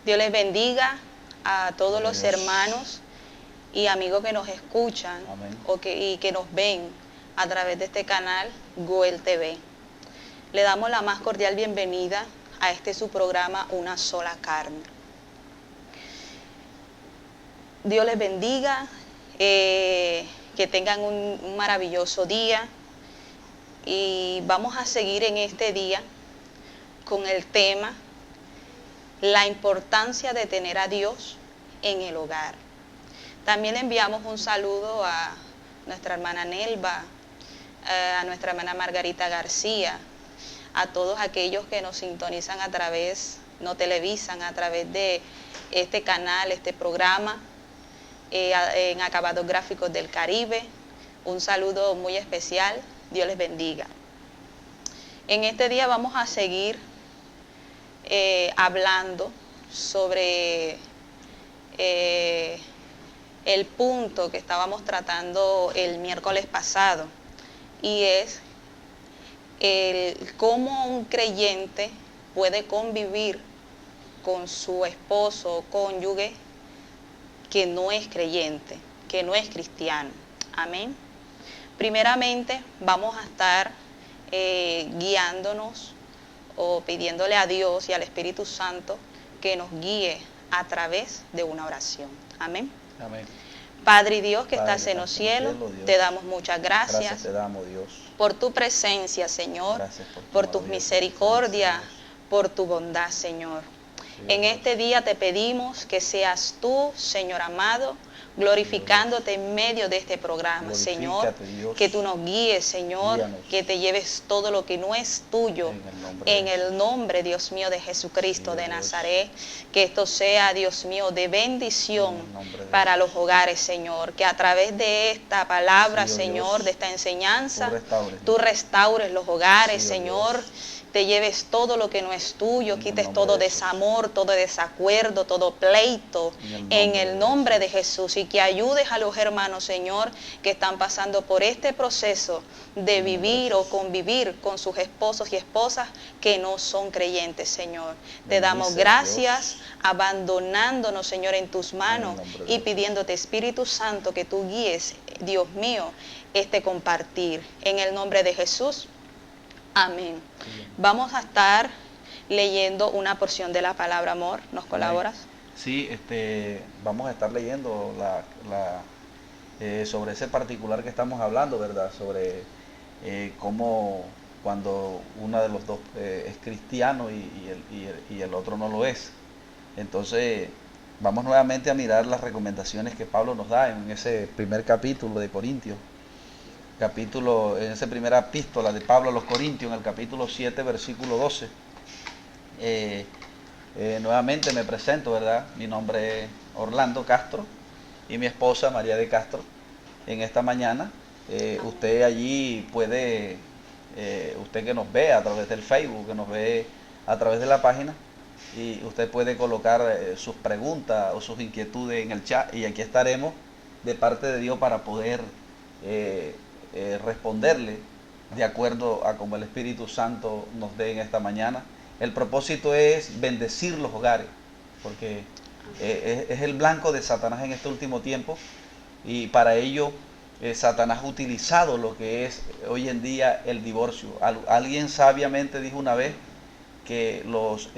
Dios les bendiga a todos los hermanos y amigos que nos escuchan y que nos ven a través de este canal Goel TV. Le damos la más cordial bienvenida a este su programa Una Sola Carne. Dios les bendiga, que tengan un maravilloso día, y vamos a seguir en este día con el tema la importancia de tener a Dios en el hogar. También enviamos un saludo a nuestra hermana Nelva, a nuestra hermana Margarita García, a todos aquellos que nos sintonizan nos televisan a través de este canal, este programa, en Acabados Gráficos del Caribe. Un saludo muy especial, Dios les bendiga. En este día vamos a seguir hablando sobre el punto que estábamos tratando el miércoles pasado, y es cómo un creyente puede convivir con su esposo o cónyuge que no es creyente, que no es cristiano. Amén. Primeramente vamos a estar guiándonos o pidiéndole a Dios y al Espíritu Santo que nos guíe a través de una oración. Amén. Amén. Padre y Dios que estás en los cielos, te damos muchas gracias. Gracias te damos, Dios, por tu presencia, Señor, por tus misericordias, por tu bondad, Señor. En este día te pedimos que seas tú, Señor amado, glorificándote en medio de este programa, Señor, que tú nos guíes, Señor, que te lleves todo lo que no es tuyo, en el nombre, Dios mío, de Jesucristo de Nazaret, que esto sea, Dios mío, de bendición para los hogares, Señor, que a través de esta palabra, Señor, de esta enseñanza, tú restaures los hogares, Señor, te lleves todo lo que no es tuyo, quites todo desamor, todo desacuerdo, todo pleito, en el nombre de Jesús, y que ayudes a los hermanos, Señor, que están pasando por este proceso de vivir o convivir con sus esposos y esposas que no son creyentes, Señor. Te damos gracias, abandonándonos, Señor, en tus manos y pidiéndote, Espíritu Santo, que tú guíes, Dios mío, este compartir. En el nombre de Jesús. Amén. Vamos a estar leyendo una porción de la palabra, amor. ¿Nos colaboras? Sí, vamos a estar leyendo sobre ese particular que estamos hablando, ¿verdad? Sobre cómo cuando uno de los dos es cristiano y el otro no lo es. Entonces, vamos nuevamente a mirar las recomendaciones que Pablo nos da en ese primer capítulo de Corintios. En esa primera epístola de Pablo a los Corintios, en el capítulo 7, versículo 12. Nuevamente me presento, ¿verdad? Mi nombre es Orlando Castro y mi esposa María de Castro. En esta mañana, usted allí puede, usted que nos ve a través del Facebook, que nos ve a través de la página, y usted puede colocar sus preguntas o sus inquietudes en el chat, y aquí estaremos de parte de Dios para poder responderle de acuerdo a como el Espíritu Santo nos dé en esta mañana. El propósito es bendecir los hogares, porque es el blanco de Satanás en este último tiempo, y para ello Satanás ha utilizado lo que es hoy en día el divorcio. Alguien sabiamente dijo una vez que los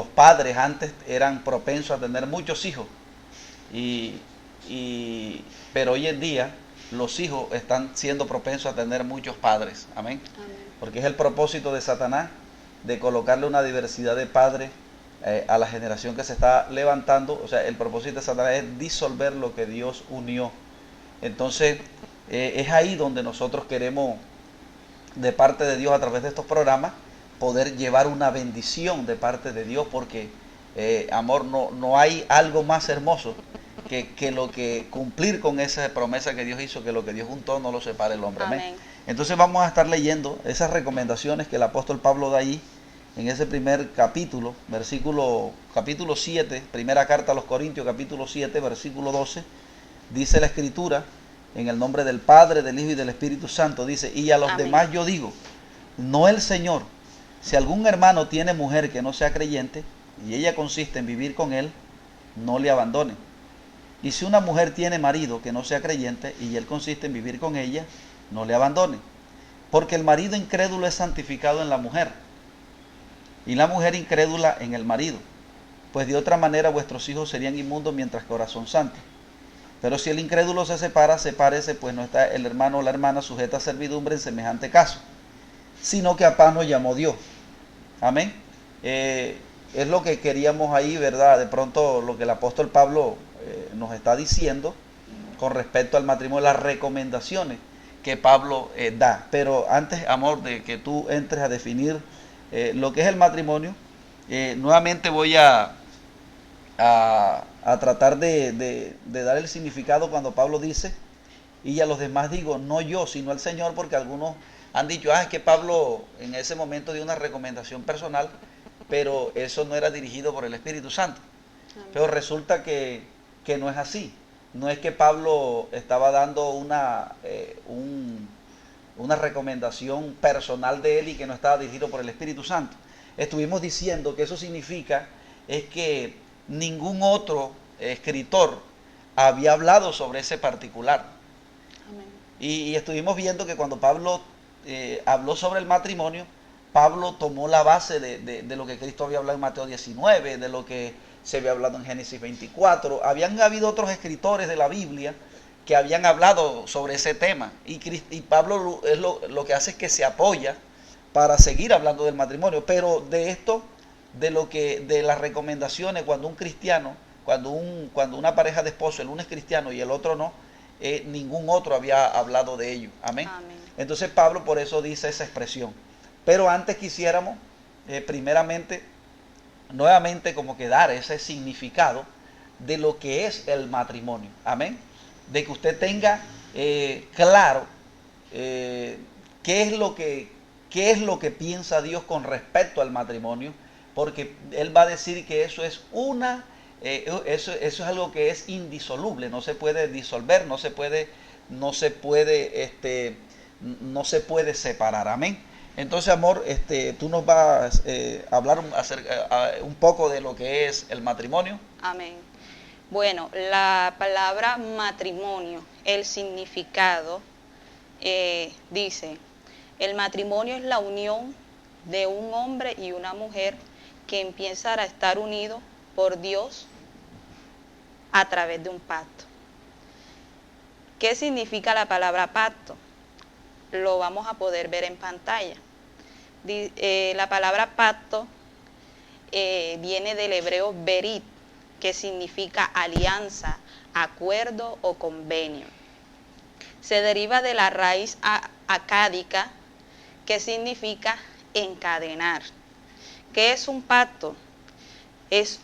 padres antes eran propensos a tener muchos hijos, pero hoy en día los hijos están siendo propensos a tener muchos padres. Amén. Porque es el propósito de Satanás de colocarle una diversidad de padres a la generación que se está levantando. O sea, el propósito de Satanás es disolver lo que Dios unió. Entonces, es ahí donde nosotros queremos, de parte de Dios, a través de estos programas, poder llevar una bendición de parte de Dios, porque, amor, no hay algo más hermoso que lo que cumplir con esa promesa que Dios hizo, que lo que Dios juntó no lo separe el hombre. Amén. Entonces vamos a estar leyendo esas recomendaciones que el apóstol Pablo da ahí en ese primer capítulo, capítulo 7, primera carta a los Corintios, capítulo 7, versículo 12. Dice la Escritura, en el nombre del Padre, del Hijo y del Espíritu Santo, dice: y a los Amén. demás yo digo, no el Señor, si algún hermano tiene mujer que no sea creyente, y ella consiste en vivir con él, no le abandone. Y si una mujer tiene marido que no sea creyente y él consiste en vivir con ella, no le abandone. Porque el marido incrédulo es santificado en la mujer y la mujer incrédula en el marido. Pues de otra manera vuestros hijos serían inmundos mientras que ahora son santos. Pero si el incrédulo se separa, sepárese, pues no está el hermano o la hermana sujeta a servidumbre en semejante caso, sino que a paz nos llamó Dios. Amén. Es lo que queríamos ahí, ¿verdad? De pronto lo que el apóstol Pablo nos está diciendo con respecto al matrimonio, las recomendaciones que Pablo da. Pero antes, amor, de que tú entres a definir lo que es el matrimonio, nuevamente voy a tratar de dar el significado cuando Pablo dice, y a los demás digo, no yo, sino el Señor, porque algunos han dicho, es que Pablo en ese momento dio una recomendación personal, pero eso no era dirigido por el Espíritu Santo. Amén. Pero resulta que no es así. No es que Pablo estaba dando una recomendación personal de él y que no estaba dirigido por el Espíritu Santo. Estuvimos diciendo que eso significa es que ningún otro escritor había hablado sobre ese particular. Amén. Y estuvimos viendo que cuando Pablo habló sobre el matrimonio, Pablo tomó la base de lo que Cristo había hablado en Mateo 19, de lo que se había hablado en Génesis 24. Habían habido otros escritores de la Biblia que habían hablado sobre ese tema. Y Pablo es lo que hace es que se apoya para seguir hablando del matrimonio. Pero de esto, de las recomendaciones, cuando un cristiano, cuando una pareja de esposos, el uno es cristiano y el otro no, ningún otro había hablado de ello. Amén. Amén. Entonces Pablo por eso dice esa expresión. Pero antes quisiéramos, primeramente, nuevamente como que dar ese significado de lo que es el matrimonio. Amén. De que usted tenga claro qué es lo que piensa Dios con respecto al matrimonio, porque Él va a decir que eso es eso es algo que es indisoluble, no se puede disolver, no se puede separar. Amén. Entonces, amor, tú nos vas a hablar un poco de lo que es el matrimonio. Amén. Bueno, la palabra matrimonio, el significado, dice, el matrimonio es la unión de un hombre y una mujer que empiezan a estar unidos por Dios a través de un pacto. ¿Qué significa la palabra pacto? Lo vamos a poder ver en pantalla. La palabra pacto viene del hebreo berit, que significa alianza, acuerdo o convenio. Se deriva de la raíz acádica, que significa encadenar. ¿Qué es un pacto? Es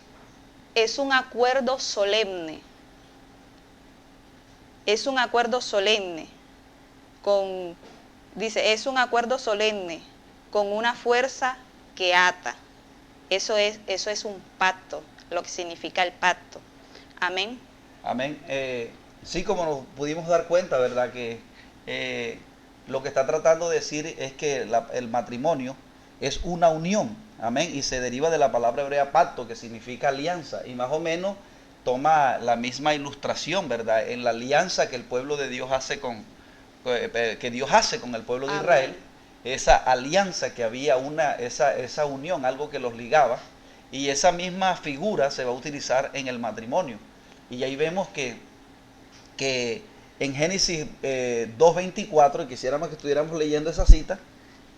un acuerdo solemne. Es un acuerdo solemne es un acuerdo solemne con una fuerza que ata. Eso es un pacto, lo que significa el pacto. Amén. Amén. Sí, como nos pudimos dar cuenta, ¿verdad? Que lo que está tratando de decir es que el matrimonio es una unión. Amén. Y se deriva de la palabra hebrea pacto, que significa alianza. Y más o menos toma la misma ilustración, ¿verdad? En la alianza que el pueblo de Dios hace con el pueblo de Israel. Amén. Esa alianza que había, esa unión, algo que los ligaba, y esa misma figura se va a utilizar en el matrimonio. Y ahí vemos que en Génesis 2.24, y quisiéramos que estuviéramos leyendo esa cita,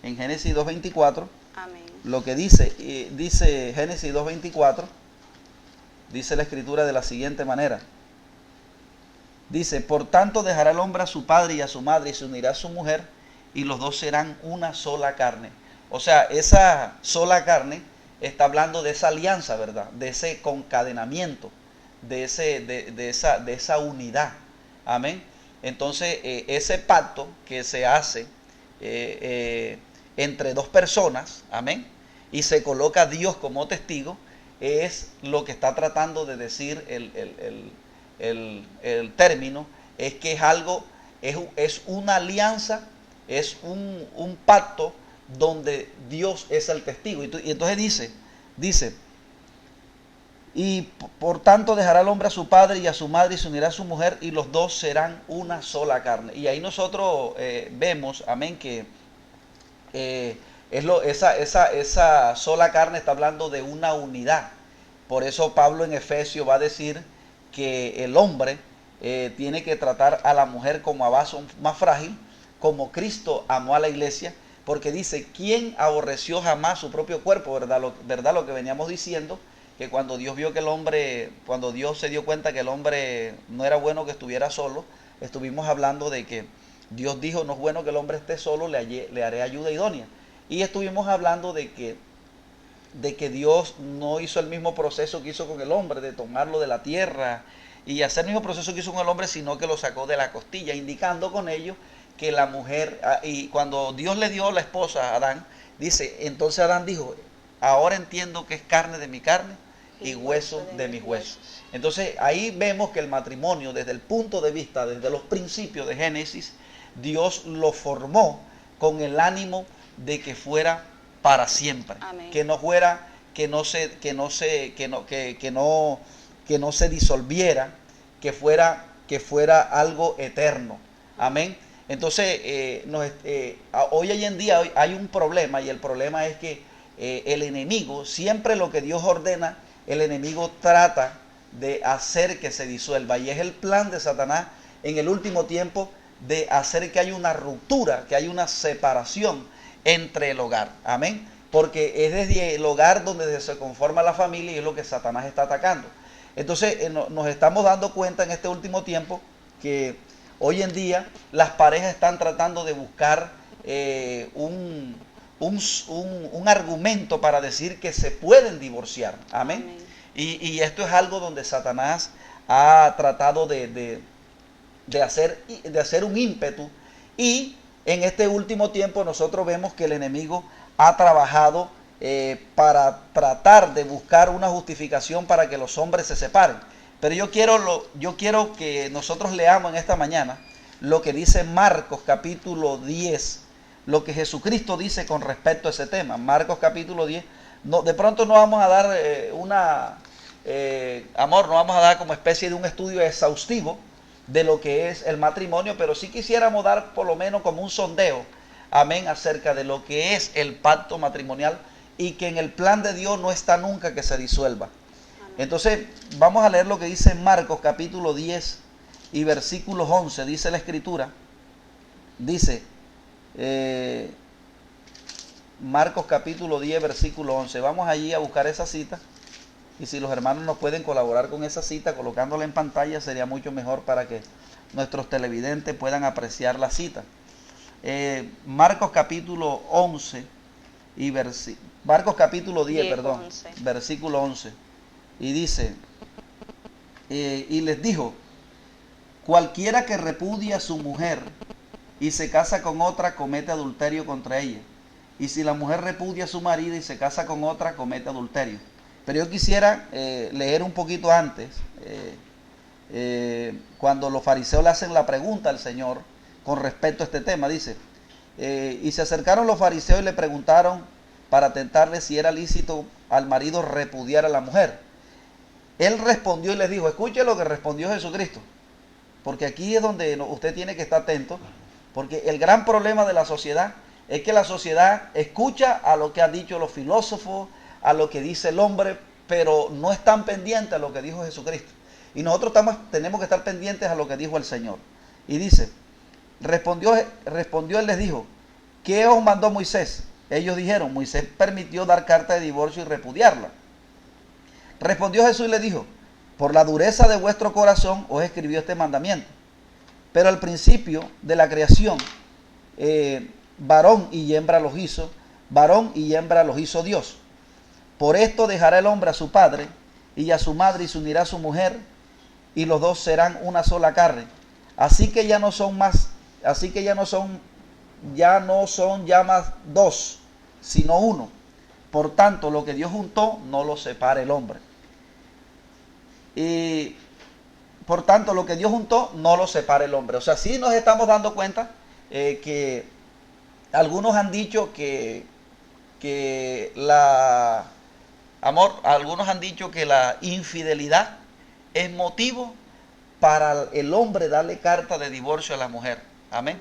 en Génesis 2.24, amén, lo que dice Génesis 2.24, dice la Escritura de la siguiente manera. Dice, por tanto dejará el hombre a su padre y a su madre y se unirá a su mujer y los dos serán una sola carne. O sea, esa sola carne está hablando de esa alianza, ¿verdad? De ese concadenamiento, de esa unidad. Amén. Entonces, ese pacto que se hace entre dos personas, amén, y se coloca a Dios como testigo, es lo que está tratando de decir el término, es que es algo, es una alianza, es un pacto donde Dios es el testigo. Y entonces dice, Y por tanto dejará el hombre a su padre y a su madre y se unirá a su mujer y los dos serán una sola carne. Y ahí nosotros vemos, amén, que esa sola carne está hablando de una unidad. Por eso Pablo en Efesios va a decir que el hombre tiene que tratar a la mujer como a vaso más frágil, como Cristo amó a la iglesia, porque dice, ¿quién aborreció jamás su propio cuerpo? ¿Verdad lo que veníamos diciendo? Que cuando Dios vio que el hombre, cuando Dios se dio cuenta que el hombre no era bueno que estuviera solo, estuvimos hablando de que Dios dijo, no es bueno que el hombre esté solo, le haré ayuda idónea. Y estuvimos hablando de que Dios no hizo el mismo proceso que hizo con el hombre, de tomarlo de la tierra y hacer el mismo proceso que hizo con el hombre, sino que lo sacó de la costilla, indicando con ello que la mujer, y cuando Dios le dio la esposa a Adán, dice, entonces Adán dijo, ahora entiendo que es carne de mi carne y hueso de mis huesos. Entonces ahí vemos que el matrimonio, desde el punto de vista, desde los principios de Génesis, Dios lo formó con el ánimo de que fuera para siempre. Amén. Que no fuera, que no se disolviera, que fuera algo eterno. Amén. Entonces, hoy en día hay un problema, y el problema es que el enemigo, siempre lo que Dios ordena, el enemigo trata de hacer que se disuelva, y es el plan de Satanás en el último tiempo de hacer que haya una ruptura, que haya una separación entre el hogar. Amén. Porque es desde el hogar donde se conforma la familia y es lo que Satanás está atacando. Entonces nos estamos dando cuenta en este último tiempo que hoy en día las parejas están tratando de buscar un argumento para decir que se pueden divorciar. Amén. Amén. Y esto es algo donde Satanás ha tratado de hacer un ímpetu, y en este último tiempo nosotros vemos que el enemigo ha trabajado para tratar de buscar una justificación para que los hombres se separen. Pero yo quiero que nosotros leamos en esta mañana lo que dice Marcos capítulo 10, lo que Jesucristo dice con respecto a ese tema. Marcos capítulo 10, no, de pronto no vamos a dar no vamos a dar como especie de un estudio exhaustivo de lo que es el matrimonio, pero sí quisiéramos dar por lo menos como un sondeo, amén, acerca de lo que es el pacto matrimonial, y que en el plan de Dios no está nunca que se disuelva. Amén. Entonces vamos a leer lo que dice Marcos capítulo 10 y versículos 11, dice la escritura, dice Marcos capítulo 10 versículo 11, vamos allí a buscar esa cita. Y si los hermanos nos pueden colaborar con esa cita colocándola en pantalla, sería mucho mejor para que nuestros televidentes puedan apreciar la cita. Marcos capítulo 11 y Marcos capítulo 10, perdón, 11. Versículo 11. Y dice, y les dijo, cualquiera que repudia a su mujer y se casa con otra, comete adulterio contra ella. Y si la mujer repudia a su marido y se casa con otra, comete adulterio. Pero yo quisiera leer un poquito antes, cuando los fariseos le hacen la pregunta al Señor con respecto a este tema. Dice, y se acercaron los fariseos y le preguntaron para tentarle si era lícito al marido repudiar a la mujer. Él respondió y les dijo, escuche lo que respondió Jesucristo, porque aquí es donde usted tiene que estar atento, porque el gran problema de la sociedad es que la sociedad escucha a lo que han dicho los filósofos, a lo que dice el hombre, pero no están pendientes a lo que dijo Jesucristo. Y nosotros tenemos que estar pendientes a lo que dijo el Señor. Y dice, respondió él, les dijo, ¿qué os mandó Moisés? Ellos dijeron, Moisés permitió dar carta de divorcio y repudiarla. Respondió Jesús y le dijo, por la dureza de vuestro corazón os escribió este mandamiento. Pero al principio de la creación, varón y hembra los hizo, varón y hembra los hizo Dios. Por esto dejará el hombre a su padre y a su madre y se unirá a su mujer, y los dos serán una sola carne. Así que ya no son más dos, sino uno. Por tanto, lo que Dios juntó, no lo separe el hombre. Y por tanto, lo que Dios juntó, no lo separe el hombre. O sea, sí nos estamos dando cuenta que algunos han dicho que Amor, algunos han dicho que la infidelidad es motivo para el hombre darle carta de divorcio a la mujer. Amén.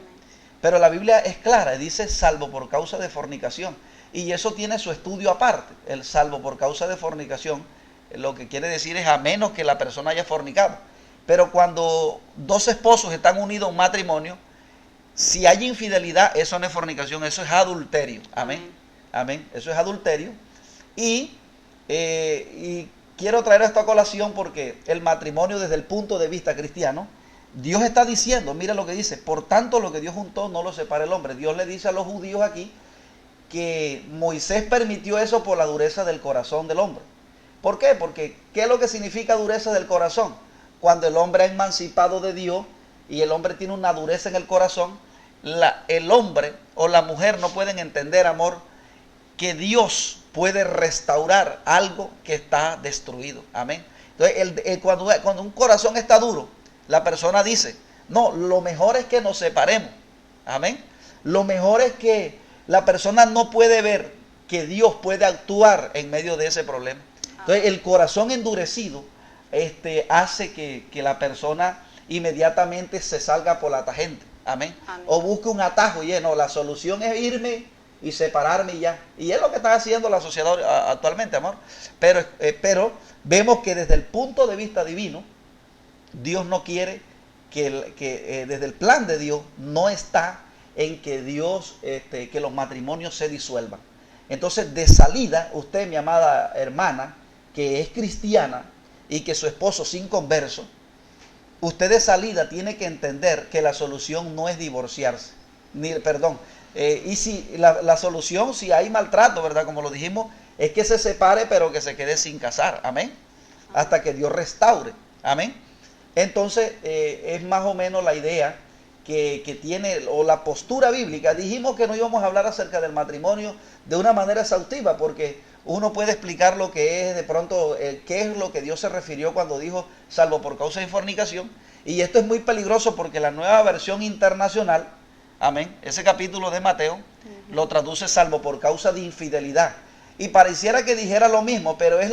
Pero la Biblia es clara, dice salvo por causa de fornicación. Y eso tiene su estudio aparte. El salvo por causa de fornicación, lo que quiere decir es a menos que la persona haya fornicado. Pero cuando dos esposos están unidos en matrimonio, si hay infidelidad, eso no es fornicación, eso es adulterio. Amén. Amén. Eso es adulterio. Y quiero traer esto a colación porque el matrimonio desde el punto de vista cristiano, Dios está diciendo, mira lo que dice, por tanto lo que Dios juntó no lo separa el hombre. Dios le dice a los judíos aquí que Moisés permitió eso por la dureza del corazón del hombre. ¿Por qué? Porque ¿qué es lo que significa dureza del corazón? Cuando el hombre es emancipado de Dios y el hombre tiene una dureza en el corazón, el hombre o la mujer no pueden entender, amor, que Dios puede restaurar algo que está destruido. Amén. Entonces, cuando un corazón está duro, la persona dice, no, lo mejor es que nos separemos. Amén. Lo mejor es que la persona no puede ver que Dios puede actuar en medio de ese problema. Entonces, el corazón endurecido hace que la persona inmediatamente se salga por la tangente. Amén. Amén. O busque un atajo y no, la solución es irme y separarme y ya. Y es lo que está haciendo la sociedad actualmente, amor. Pero vemos que desde el punto de vista divino, Dios no quiere que desde el plan de Dios no está en que Dios, que los matrimonios se disuelvan. Entonces, de salida, usted, mi amada hermana, que es cristiana y que su esposo es inconverso, usted de salida tiene que entender que la solución no es divorciarse, y si la solución, si hay maltrato, ¿verdad? Como lo dijimos, es que se separe, pero que se quede sin casar, amén, hasta que Dios restaure, amén. Entonces, es más o menos la idea que tiene, o la postura bíblica. Dijimos que no íbamos a hablar acerca del matrimonio de una manera exhaustiva, porque uno puede explicar lo que es de pronto, qué es lo que Dios se refirió cuando dijo salvo por causa de fornicación. Y esto es muy peligroso porque la nueva versión internacional, amén, ese capítulo de Mateo, lo traduce salvo por causa de infidelidad. Y pareciera que dijera lo mismo, pero es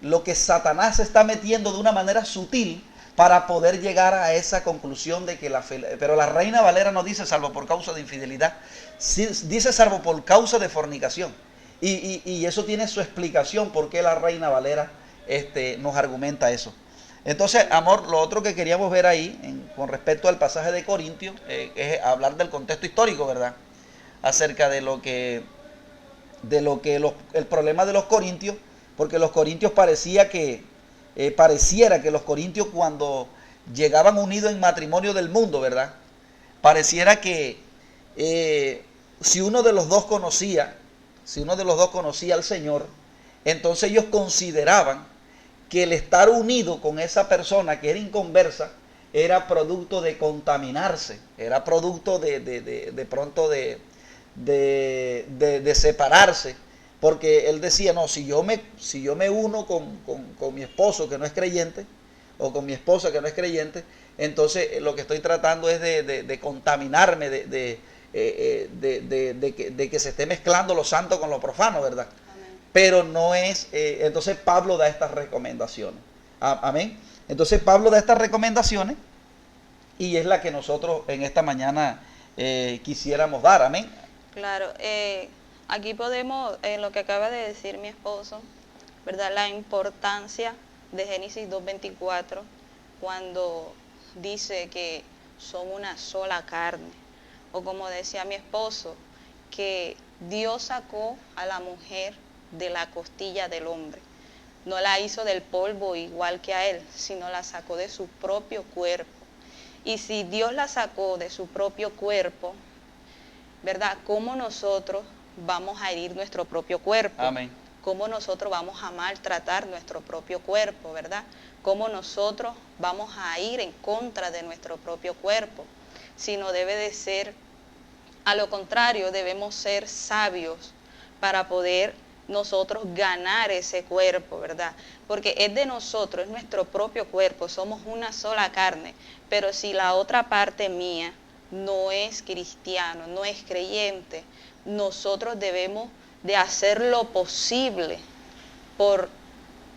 lo que Satanás se está metiendo de una manera sutil para poder llegar a esa conclusión de que pero la Reina Valera no dice salvo por causa de infidelidad, dice salvo por causa de fornicación. Y eso tiene su explicación por qué la Reina Valera nos argumenta eso. Entonces, amor, lo otro que queríamos ver ahí, con respecto al pasaje de Corintios, es hablar del contexto histórico, ¿verdad? Acerca de el problema de los corintios, porque los corintios pareciera que los corintios, cuando llegaban unidos en matrimonio del mundo, ¿verdad? Pareciera que si uno de los dos conocía al Señor, entonces ellos consideraban que el estar unido con esa persona que era inconversa era producto de contaminarse, era producto de pronto de separarse, porque él decía, no, si yo me uno con mi esposo que no es creyente, o con mi esposa que no es creyente, entonces lo que estoy tratando es de contaminarme, de que se esté mezclando lo santo con lo profano, ¿verdad? Amén. Pero no es, entonces Pablo da estas recomendaciones, amén. Entonces Pablo da estas recomendaciones y es la que nosotros en esta mañana quisiéramos dar, amén. Claro, aquí podemos, en lo que acaba de decir mi esposo, ¿verdad? La importancia de Génesis 2:24, cuando dice que son una sola carne. O como decía mi esposo, que Dios sacó a la mujer de la costilla del hombre. No la hizo del polvo igual que a él, sino la sacó de su propio cuerpo. Y si Dios la sacó de su propio cuerpo, ¿verdad? ¿Cómo nosotros vamos a herir nuestro propio cuerpo? Amén. ¿Cómo nosotros vamos a maltratar nuestro propio cuerpo, verdad? ¿Cómo nosotros vamos a ir en contra de nuestro propio cuerpo? Si no debe de ser, a lo contrario, debemos ser sabios para poder nosotros ganar ese cuerpo, ¿verdad? Porque es de nosotros, es nuestro propio cuerpo, somos una sola carne, pero si la otra parte mía no es cristiano, no es creyente, nosotros debemos de hacer lo posible por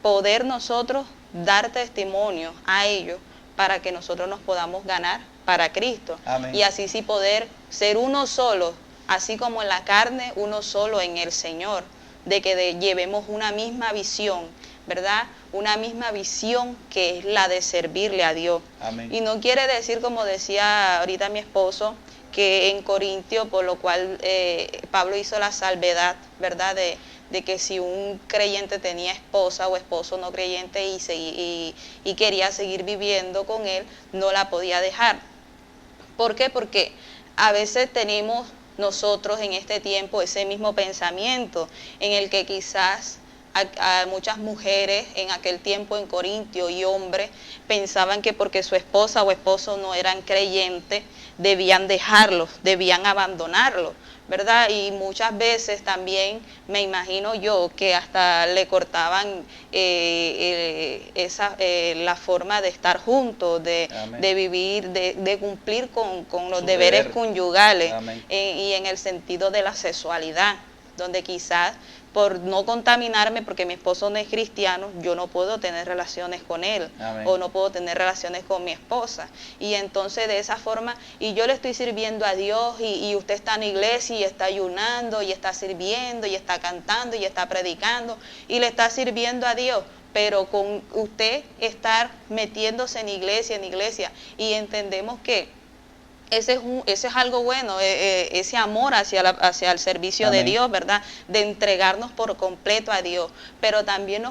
poder nosotros dar testimonio a ellos para que nosotros nos podamos ganar para Cristo. Amén. Y así sí poder ser uno solo, así como en la carne, uno solo en el Señor, de que llevemos una misma visión, ¿verdad? Una misma visión que es la de servirle a Dios. Amén. Y no quiere decir, como decía ahorita mi esposo, que en Corintio, por lo cual Pablo hizo la salvedad, ¿verdad? De que si un creyente tenía esposa o esposo no creyente y quería seguir viviendo con él, no la podía dejar. ¿Por qué? Porque a veces tenemos nosotros en este tiempo ese mismo pensamiento en el que quizás a muchas mujeres en aquel tiempo en Corintio y hombres pensaban que porque su esposa o esposo no eran creyentes debían dejarlos, debían abandonarlos, ¿verdad? Y muchas veces también me imagino yo que hasta le cortaban la forma de estar juntos, de vivir, de cumplir con los deberes conyugales y en el sentido de la sexualidad, donde quizás por no contaminarme, porque mi esposo no es cristiano, yo no puedo tener relaciones con él. Amén. O no puedo tener relaciones con mi esposa. Y entonces de esa forma, y yo le estoy sirviendo a Dios, y usted está en la iglesia y está ayunando, y está sirviendo, y está cantando, y está predicando, y le está sirviendo a Dios. Pero con usted estar metiéndose en iglesia, y entendemos que ese es algo bueno, ese amor hacia el servicio Amén. De Dios, ¿verdad? De entregarnos por completo a Dios. Pero también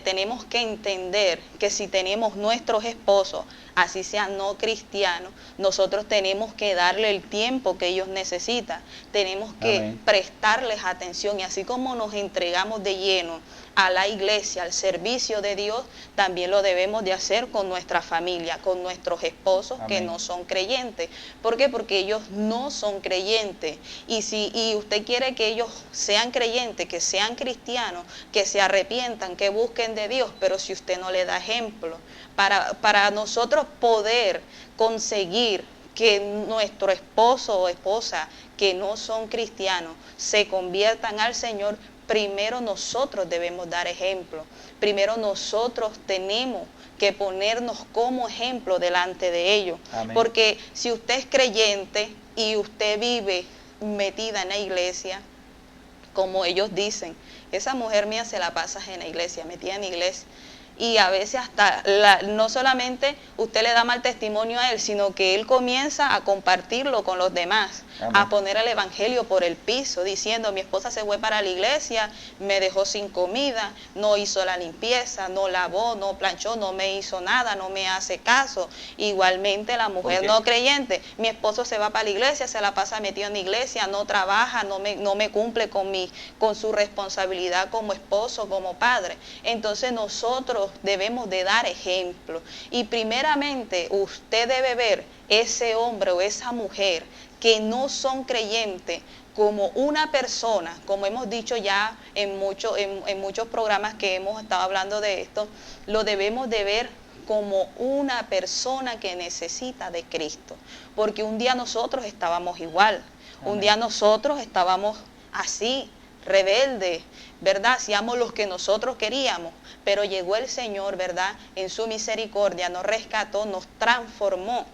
tenemos que entender que si tenemos nuestros esposos, así sean no cristianos, nosotros tenemos que darle el tiempo que ellos necesitan. Tenemos que Amén. Prestarles atención, y así como nos entregamos de lleno a la iglesia, al servicio de Dios, también lo debemos de hacer con nuestra familia, con nuestros esposos Amén. Que no son creyentes. ¿Por qué? Porque ellos no son creyentes. Y usted quiere que ellos sean creyentes, que sean cristianos, que se arrepientan, que busquen de Dios, pero si usted no le da ejemplo, para nosotros poder conseguir que nuestro esposo o esposa que no son cristianos se conviertan al Señor, primero nosotros debemos dar ejemplo. Primero nosotros tenemos que ponernos como ejemplo delante de ellos. Amén. Porque si usted es creyente y usted vive metida en la iglesia, como ellos dicen, esa mujer mía se la pasa en la iglesia, metida en la iglesia. Y a veces hasta, no solamente usted le da mal testimonio a él, sino que él comienza a compartirlo con los demás, Amén. A poner el evangelio por el piso, diciendo: mi esposa se fue para la iglesia, me dejó sin comida, no hizo la limpieza, no lavó, no planchó, no me hizo nada, no me hace caso. Igualmente la mujer no creyente, mi esposo se va para la iglesia, se la pasa metido en la iglesia, no trabaja, no me cumple con su responsabilidad como esposo, como padre. Entonces nosotros debemos de dar ejemplo, y primeramente usted debe ver ese hombre o esa mujer que no son creyentes como una persona, como hemos dicho ya en muchos programas que hemos estado hablando de esto, lo debemos de ver como una persona que necesita de Cristo, porque un día nosotros estábamos igual. Amén. Un día nosotros estábamos así, rebeldes, ¿verdad? Hacíamos lo que nosotros queríamos, pero llegó el Señor, ¿verdad? En su misericordia nos rescató, nos transformó,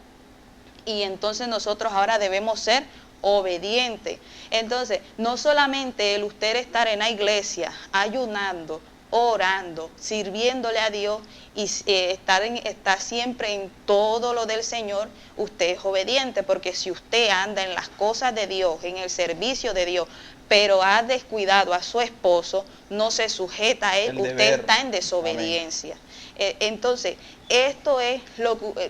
y entonces nosotros ahora debemos ser obedientes. Entonces, no solamente el usted estar en la iglesia, ayunando, orando, sirviéndole a Dios y estar siempre en todo lo del Señor, usted es obediente, porque si usted anda en las cosas de Dios, en el servicio de Dios, pero ha descuidado a su esposo, no se sujeta a él, usted está en desobediencia. Entonces, esto es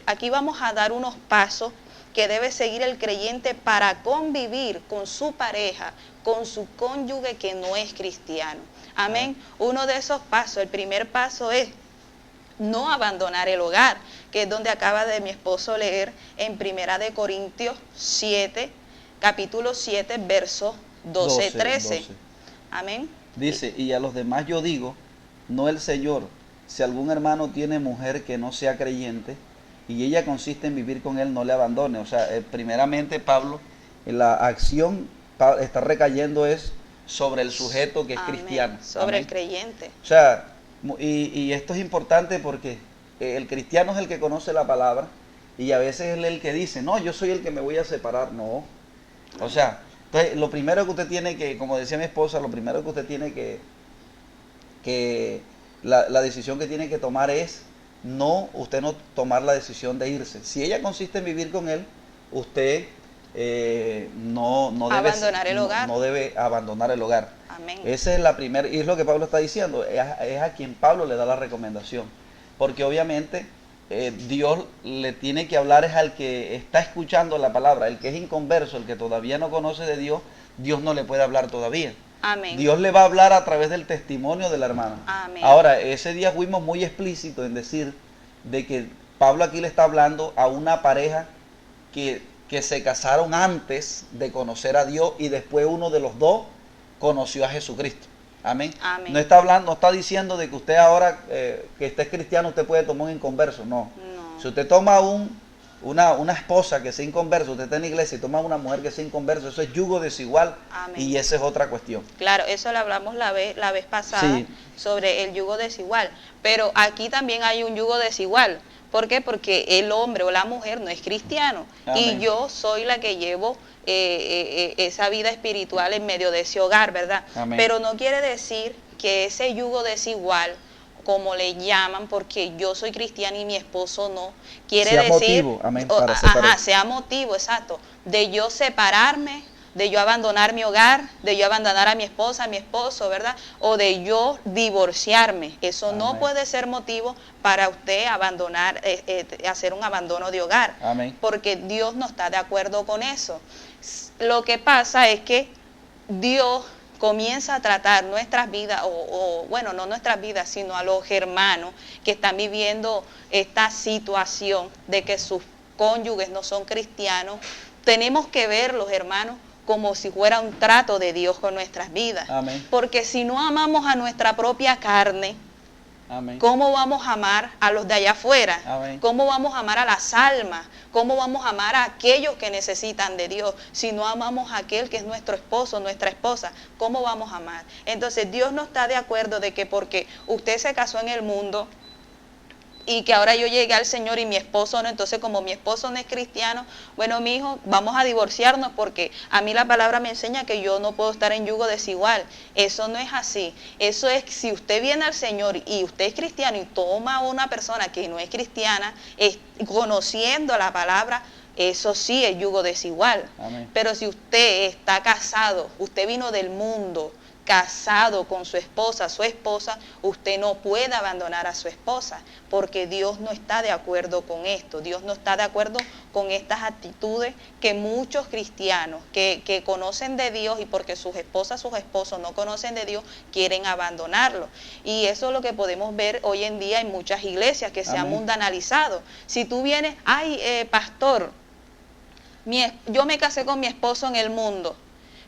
aquí vamos a dar unos pasos que debe seguir el creyente para convivir con su pareja, con su cónyuge que no es cristiano. Amén. Uno de esos pasos, el primer paso es no abandonar el hogar, que es donde acaba de mi esposo leer en 1 Corintios 7, capítulo 7, versos 12-13. Amén. Dice: y a los demás yo digo, no el Señor, si algún hermano tiene mujer que no sea creyente, y ella consiste en vivir con él, no le abandone. O sea, primeramente Pablo, la acción está recayendo es sobre el sujeto que es cristiano. Sobre el creyente. O sea, y esto es importante porque el cristiano es el que conoce la palabra y a veces es el que dice, no, yo soy el que me voy a separar. No. O sea, entonces lo primero que usted tiene que, como decía mi esposa, lo primero que usted tiene la decisión que tiene que tomar es usted no tomar la decisión de irse. Si ella consiste en vivir con él, usted no debe abandonar el hogar. Amén. Esa es la primera, y es lo que Pablo está diciendo, es a quien Pablo le da la recomendación, porque obviamente Dios le tiene que hablar es al que está escuchando la palabra. El que es inconverso, el que todavía no conoce de Dios, Dios no le puede hablar todavía. Amén. Dios le va a hablar a través del testimonio de la hermana. Amén. Ahora, ese día fuimos muy explícitos en decir de que Pablo aquí le está hablando a una pareja que se casaron antes de conocer a Dios y después uno de los dos conoció a Jesucristo. Amén. Amén. No está hablando, no está diciendo de que usted ahora que usted es cristiano, usted puede tomar un inconverso. No. Si usted toma una esposa que sea inconverso, usted está en la iglesia y toma una mujer que sea inconverso, eso es yugo desigual. Amén. Y esa es otra cuestión. Claro, eso lo hablamos la vez pasada, sí, sobre el yugo desigual. Pero aquí también hay un yugo desigual. ¿Por qué? Porque el hombre o la mujer no es cristiano. Amén. Y yo soy la que llevo esa vida espiritual en medio de ese hogar, ¿verdad? Amén. Pero no quiere decir que ese yugo desigual, como le llaman, porque yo soy cristiana y mi esposo no, quiere sea decir, motivo, amén, para sea motivo, exacto, de yo separarme, de yo abandonar mi hogar, de yo abandonar a mi esposa, a mi esposo, ¿verdad? O de yo divorciarme. Eso amén. No puede ser motivo para usted abandonar, hacer un abandono de hogar. Amén. Porque Dios no está de acuerdo con eso. Lo que pasa es que Dios comienza a tratar nuestras vidas, bueno, no nuestras vidas, sino a los hermanos que están viviendo esta situación de que sus cónyuges no son cristianos. Tenemos que ver, los hermanos, como si fuera un trato de Dios con nuestras vidas. Amén. Porque si no amamos a nuestra propia carne, amén, ¿cómo vamos a amar a los de allá afuera? Amén. ¿Cómo vamos a amar a las almas? ¿Cómo vamos a amar a aquellos que necesitan de Dios? Si no amamos a aquel que es nuestro esposo, nuestra esposa, ¿cómo vamos a amar? Entonces Dios no está de acuerdo de que porque usted se casó en el mundo y que ahora yo llegué al Señor y mi esposo no, entonces como mi esposo no es cristiano, bueno, mi hijo, vamos a divorciarnos porque a mí la palabra me enseña que yo no puedo estar en yugo desigual. Eso no es así. Eso es, si usted viene al Señor y usted es cristiano y toma a una persona que no es cristiana, conociendo la palabra, eso sí es yugo desigual. Amén. Pero si usted está casado, usted vino del mundo, casado con su esposa, usted no puede abandonar a su esposa, porque Dios no está de acuerdo con esto. Dios no está de acuerdo con estas actitudes que muchos cristianos que conocen de Dios y porque sus esposas, sus esposos no conocen de Dios, quieren abandonarlo. Y eso es lo que podemos ver hoy en día en muchas iglesias que se han mundanalizado. Si tú vienes, pastor, yo me casé con mi esposo en el mundo,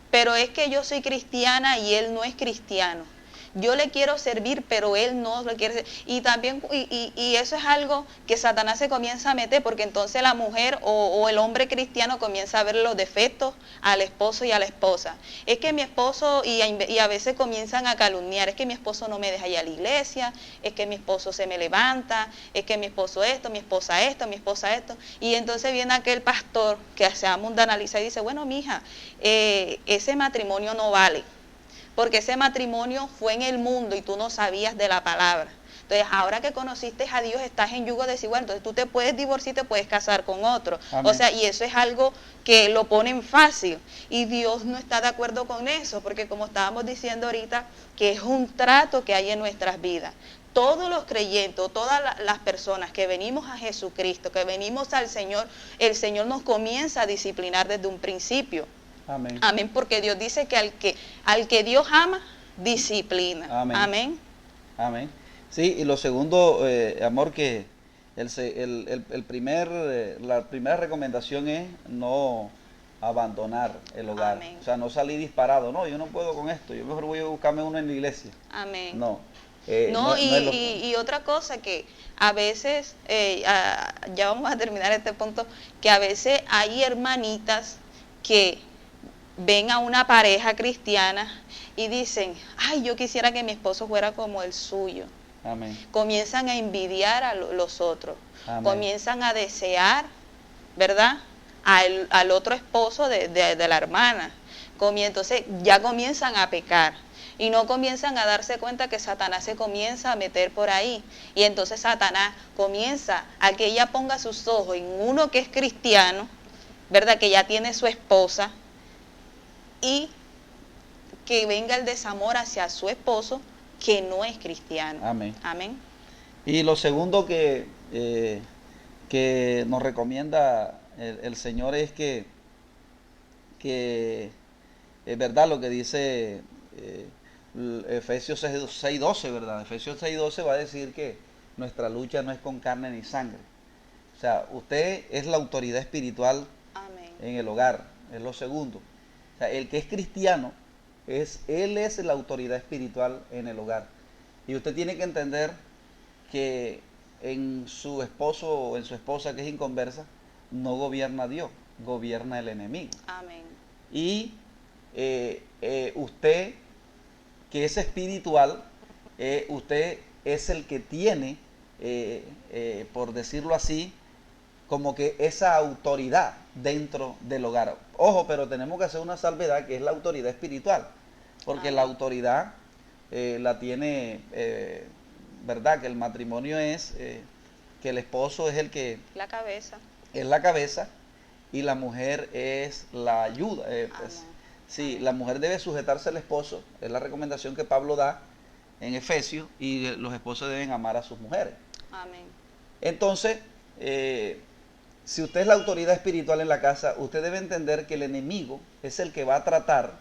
pero es que yo soy cristiana y él no es cristiano. Yo le quiero servir, pero él no le quiere servir. Y también, y eso es algo que Satanás se comienza a meter, porque entonces la mujer o el hombre cristiano comienza a ver los defectos al esposo y a la esposa. Es que mi esposo, y a veces comienzan a calumniar, es que mi esposo no me deja ir a la iglesia, es que mi esposo se me levanta, es que mi esposo esto, mi esposa esto, mi esposa esto. Y entonces viene aquel pastor que se mundanaliza y dice, bueno, mija, ese matrimonio no vale. Porque ese matrimonio fue en el mundo y tú no sabías de la palabra. Entonces, ahora que conociste a Dios, estás en yugo desigual. Entonces, tú te puedes divorciar y te puedes casar con otro. Amén. O sea, y eso es algo que lo ponen fácil. Y Dios no está de acuerdo con eso, porque como estábamos diciendo ahorita, que es un trato que hay en nuestras vidas. Todos los creyentes, todas las personas que venimos a Jesucristo, que venimos al Señor, el Señor nos comienza a disciplinar desde un principio. Amén. Amén, porque Dios dice que al que Dios ama, disciplina. Amén. Amén. Amén. Sí, y lo segundo, amor, que la primera recomendación es no abandonar el hogar. Amén. O sea, no salir disparado. No, yo no puedo con esto, yo mejor voy a buscarme uno en la iglesia. Amén. No, Y otra cosa que a veces, ya vamos a terminar este punto, que a veces hay hermanitas que ven a una pareja cristiana y dicen, ay, yo quisiera que mi esposo fuera como el suyo. Amén. Comienzan a envidiar a los otros. Amén. Comienzan a desear, ¿verdad?, al otro esposo de la hermana. Entonces ya comienzan a pecar y no comienzan a darse cuenta que Satanás se comienza a meter por ahí, y entonces Satanás comienza a que ella ponga sus ojos en uno que es cristiano, ¿verdad?, que ya tiene su esposa, y que venga el desamor hacia su esposo que no es cristiano. Amén. Amén. Y lo segundo que nos recomienda el Señor es que es verdad lo que dice Efesios 6:12, ¿verdad? Efesios 6:12 va a decir que nuestra lucha no es con carne ni sangre. O sea, usted es la autoridad espiritual. Amén. En el hogar, es lo segundo. O sea, el que es cristiano, él es la autoridad espiritual en el hogar. Y usted tiene que entender que en su esposo o en su esposa que es inconversa, no gobierna Dios, gobierna el enemigo. Amén. Y usted, que es espiritual, usted es el que tiene, por decirlo así, como que esa autoridad dentro del hogar. Ojo, pero tenemos que hacer una salvedad, que es la autoridad espiritual, porque la autoridad la tiene, ¿verdad?, que el matrimonio es, que el esposo es el que... La cabeza. Es la cabeza, y la mujer es la ayuda. Pues, sí, la mujer debe sujetarse al esposo, es la recomendación que Pablo da en Efesios, y los esposos deben amar a sus mujeres. Amén. Entonces, si usted es la autoridad espiritual en la casa, usted debe entender que el enemigo es el que va a tratar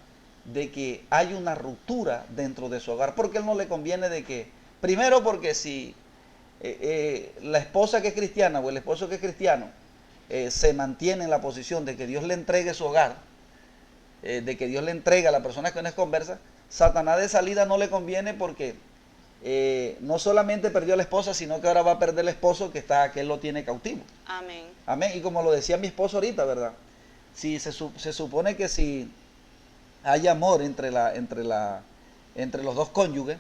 de que haya una ruptura dentro de su hogar, porque él no le conviene de que, primero porque si la esposa que es cristiana o el esposo que es cristiano se mantiene en la posición de que Dios le entregue su hogar, de que Dios le entrega a la persona que no es conversa, Satanás de salida no le conviene, porque no solamente perdió a la esposa, sino que ahora va a perder el esposo que él lo tiene cautivo. Amén. Amén. Y como lo decía mi esposo ahorita, ¿verdad? Si se supone que si hay amor entre los dos cónyuges,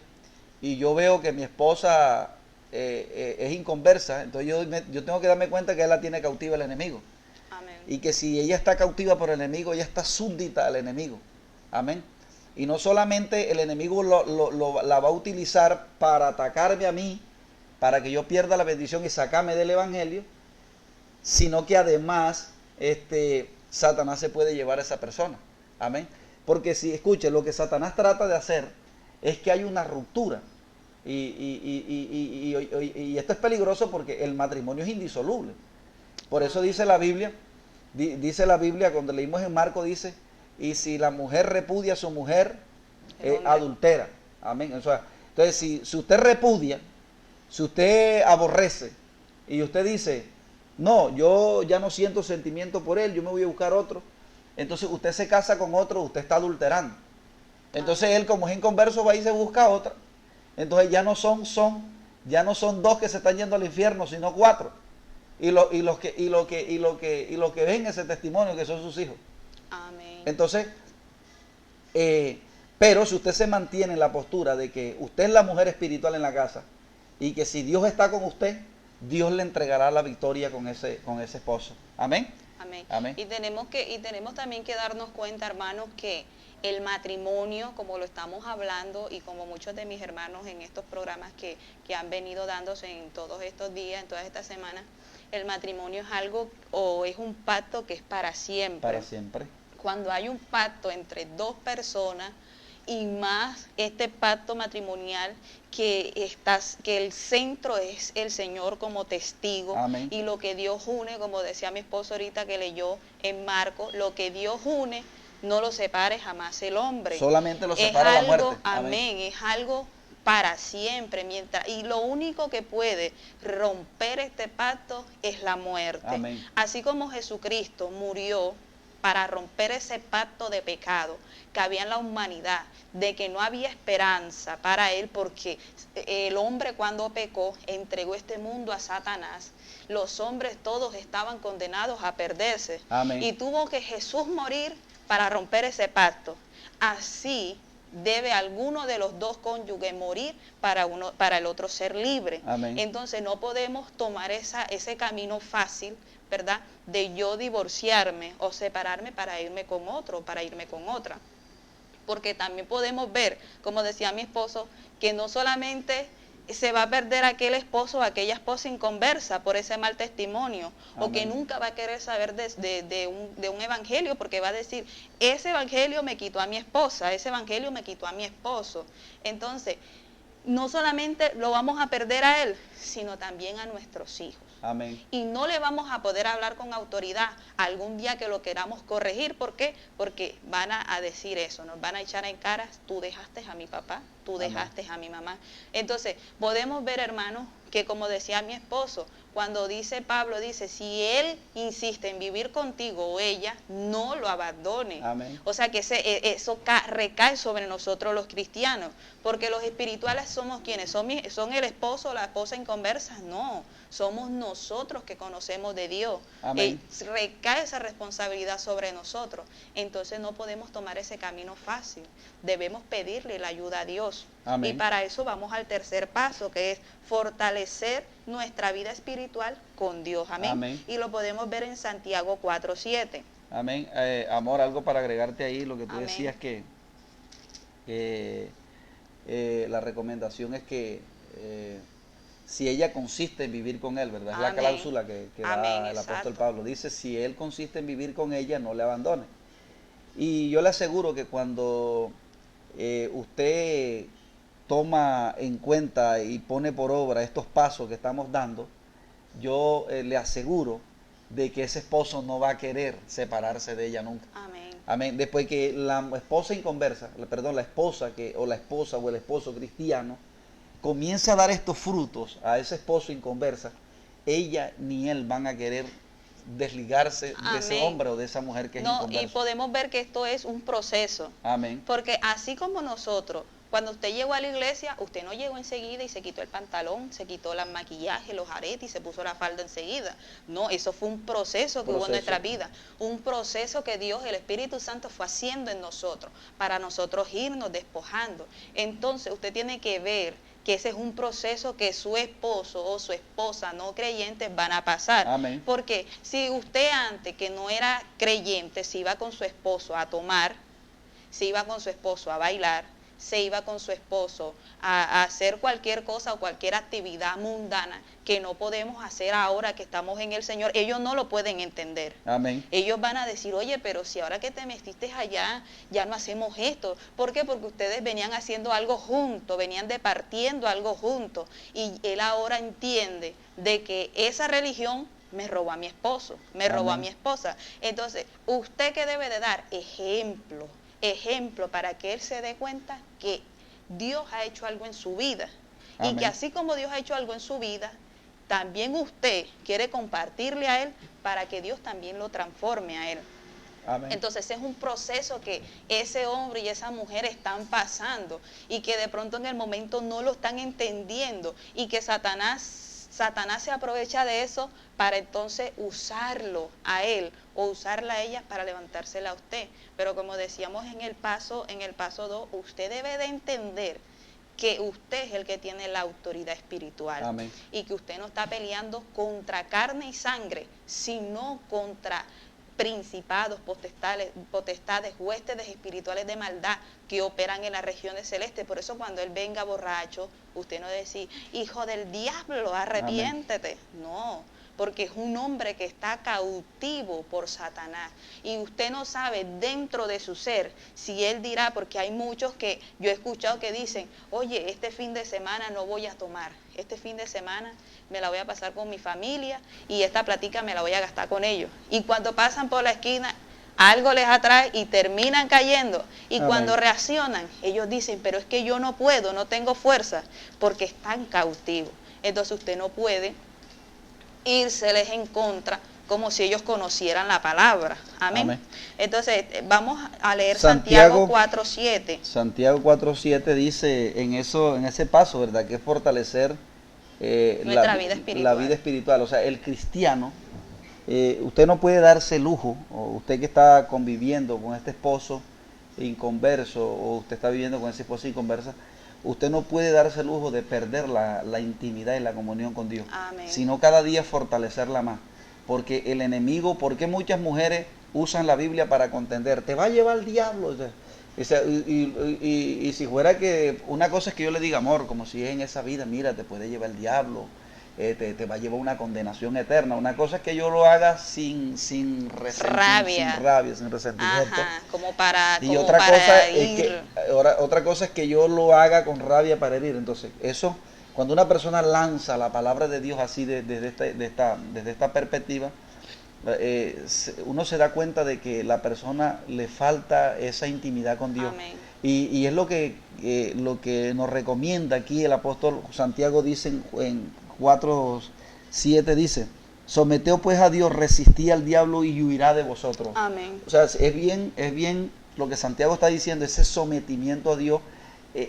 y yo veo que mi esposa es inconversa, entonces yo tengo que darme cuenta que él la tiene cautiva el enemigo. Amén. Y que si ella está cautiva por el enemigo, ella está súbdita al enemigo. Amén. Y no solamente el enemigo la va a utilizar para atacarme a mí, para que yo pierda la bendición y sacarme del evangelio, sino que además Satanás se puede llevar a esa persona. Amén. Porque si, escuche, lo que Satanás trata de hacer es que hay una ruptura. Y esto es peligroso, porque el matrimonio es indisoluble. Por eso dice la Biblia, cuando leímos en Marco, dice: y si la mujer repudia a su mujer, adultera. Amén. O sea, entonces, si usted repudia, si usted aborrece, y usted dice: no, yo ya no siento sentimiento por él, yo me voy a buscar otro, entonces usted se casa con otro, usted está adulterando. Entonces él, como es inconverso, va y se busca otra. Entonces ya no son dos que se están yendo al infierno, sino 4. Y los que ven ese testimonio, que son sus hijos. Amén. Entonces, pero si usted se mantiene en la postura de que usted es la mujer espiritual en la casa, y que si Dios está con usted, Dios le entregará la victoria con ese esposo. Amén. Amén. Amén. Y tenemos también que darnos cuenta, hermanos, que el matrimonio, como lo estamos hablando, y como muchos de mis hermanos en estos programas que han venido dándose en todos estos días, en todas estas semanas, el matrimonio es algo, o es un pacto que es para siempre. Para siempre. Cuando hay un pacto entre dos personas, y más este pacto matrimonial que el centro es el Señor como testigo. Amén. Y lo que Dios une, como decía mi esposo ahorita que leyó en Marco, lo que Dios une no lo separe jamás el hombre. Solamente lo separa la muerte. Amén. Es algo para siempre, y lo único que puede romper este pacto es la muerte. Amén. Así como Jesucristo murió para romper ese pacto de pecado que había en la humanidad, de que no había esperanza para él, porque el hombre cuando pecó entregó este mundo a Satanás. Los hombres todos estaban condenados a perderse. Amén. Y tuvo que Jesús morir para romper ese pacto. Así debe alguno de los dos cónyuges morir para el otro ser libre. Amén. Entonces no podemos tomar ese camino fácil, ¿verdad?, de yo divorciarme o separarme para irme con otro, para irme con otra. Porque también podemos ver, como decía mi esposo, que no solamente se va a perder aquel esposo o aquella esposa inconversa por ese mal testimonio. Amén. O que nunca va a querer saber de un evangelio, porque va a decir, ese evangelio me quitó a mi esposa, ese evangelio me quitó a mi esposo. Entonces, no solamente lo vamos a perder a él, sino también a nuestros hijos. Amén. Y no le vamos a poder hablar con autoridad algún día que lo queramos corregir. ¿Por qué? Porque van a decir eso, nos van a echar en caras, tú dejaste a mi papá, tú dejaste a mi mamá. Entonces, podemos ver, hermanos, que como decía mi esposo, cuando dice Pablo, dice, si él insiste en vivir contigo o ella, no lo abandone. Amén. O sea que eso recae sobre nosotros los cristianos, porque los espirituales somos quienes, son el esposo o la esposa inconversas, no, somos nosotros que conocemos de Dios. Amén. Recae esa responsabilidad sobre nosotros. Entonces no podemos tomar ese camino fácil, debemos pedirle la ayuda a Dios. Amén. Y para eso vamos al tercer paso, que es fortalecer nuestra vida espiritual con Dios. Amén. Amén. Y lo podemos ver en Santiago 4:7. Amén. Amor, algo para agregarte ahí, lo que tú Amén. decías que la recomendación es que si ella consiste en vivir con él, ¿verdad? Es Amén. la cláusula que Amén, da el apóstol exacto. Pablo. Dice, si él consiste en vivir con ella, no le abandone. Y yo le aseguro que cuando usted toma en cuenta y pone por obra estos pasos que estamos dando, yo le aseguro de que ese esposo no va a querer separarse de ella nunca. Amén. Amén. Después que la esposa inconversa, la esposa o el esposo cristiano comienza a dar estos frutos a ese esposo inconversa, ella ni él van a querer desligarse de ese hombre o de esa mujer que es inconversa. Y podemos ver que esto es un proceso. Amén. Porque así como nosotros, cuando usted llegó a la iglesia, usted no llegó enseguida y se quitó el pantalón, se quitó el maquillaje, los aretes y se puso la falda enseguida. No, eso fue un proceso que hubo en nuestra vida. Un proceso que Dios, el Espíritu Santo, fue haciendo en nosotros, para nosotros irnos despojando. Entonces usted tiene que ver que ese es un proceso que su esposo o su esposa no creyentes van a pasar. Amén. Porque si usted antes, que no era creyente, se iba con su esposo a tomar, se iba con su esposo a bailar, se iba con su esposo a hacer cualquier cosa o cualquier actividad mundana que no podemos hacer ahora que estamos en el Señor, ellos no lo pueden entender. Amén. Ellos van a decir, oye, pero si ahora que te metiste allá, ya no hacemos esto. ¿Por qué? Porque ustedes venían haciendo algo juntos, venían departiendo algo juntos. Y él ahora entiende de que esa religión me robó a mi esposo, me robó a mi esposa. Entonces, usted que debe de dar ejemplo para que él se dé cuenta que Dios ha hecho algo en su vida. Amén. Y que así como Dios ha hecho algo en su vida, también usted quiere compartirle a él para que Dios también lo transforme a él. Amén. Entonces es un proceso que ese hombre y esa mujer están pasando y que de pronto en el momento no lo están entendiendo y que Satanás se aprovecha de eso para entonces usarlo a él o usarla a ella para levantársela a usted. Pero como decíamos en el paso 2, usted debe de entender que usted es el que tiene la autoridad espiritual. Amén. Y que usted no está peleando contra carne y sangre, sino contra principados, potestades, huestes espirituales de maldad que operan en las regiones celestes. Por eso cuando él venga borracho, usted no debe decir, hijo del diablo, arrepiéntete. Amén. No, porque es un hombre que está cautivo por Satanás. Y usted no sabe dentro de su ser si él dirá, porque hay muchos que yo he escuchado que dicen, oye, este fin de semana no voy a tomar, este fin de semana me la voy a pasar con mi familia y esta platica me la voy a gastar con ellos. Y cuando pasan por la esquina, algo les atrae y terminan cayendo. Y amén. Cuando reaccionan, ellos dicen, pero es que yo no puedo, no tengo fuerza, porque están cautivos. Entonces usted no puede írseles en contra como si ellos conocieran la palabra. Amén. Amén. Entonces, vamos a leer Santiago 4:7. Santiago 4:7 dice en ese paso, ¿verdad? Que es fortalecer nuestra vida espiritual. La vida espiritual. O sea, el cristiano, usted no puede darse lujo, o usted que está conviviendo con este esposo inconverso, o usted está viviendo con esa esposa inconversa, usted no puede darse el lujo de perder la intimidad y la comunión con Dios. Amén. Sino cada día fortalecerla más. Porque el enemigo, porque muchas mujeres usan la Biblia para contender, te va a llevar el diablo. O sea, y si fuera que una cosa es que yo le diga, amor, como si es en esa vida, mira, te puede llevar el diablo, te va a llevar una condenación eterna. Una cosa es que yo lo haga sin rabia, sin resentimiento. Ajá, como para y otra cosa otra cosa es que yo lo haga con rabia para herir. Entonces, eso, cuando una persona lanza la palabra de Dios así desde esta perspectiva, uno se da cuenta de que la persona le falta esa intimidad con Dios. Amén. Y es lo que nos recomienda aquí el apóstol Santiago. Dice en 4:7, dice, someteos pues a Dios, resistid al diablo y huirá de vosotros. Amén. O sea, es bien lo que Santiago está diciendo, ese sometimiento a Dios.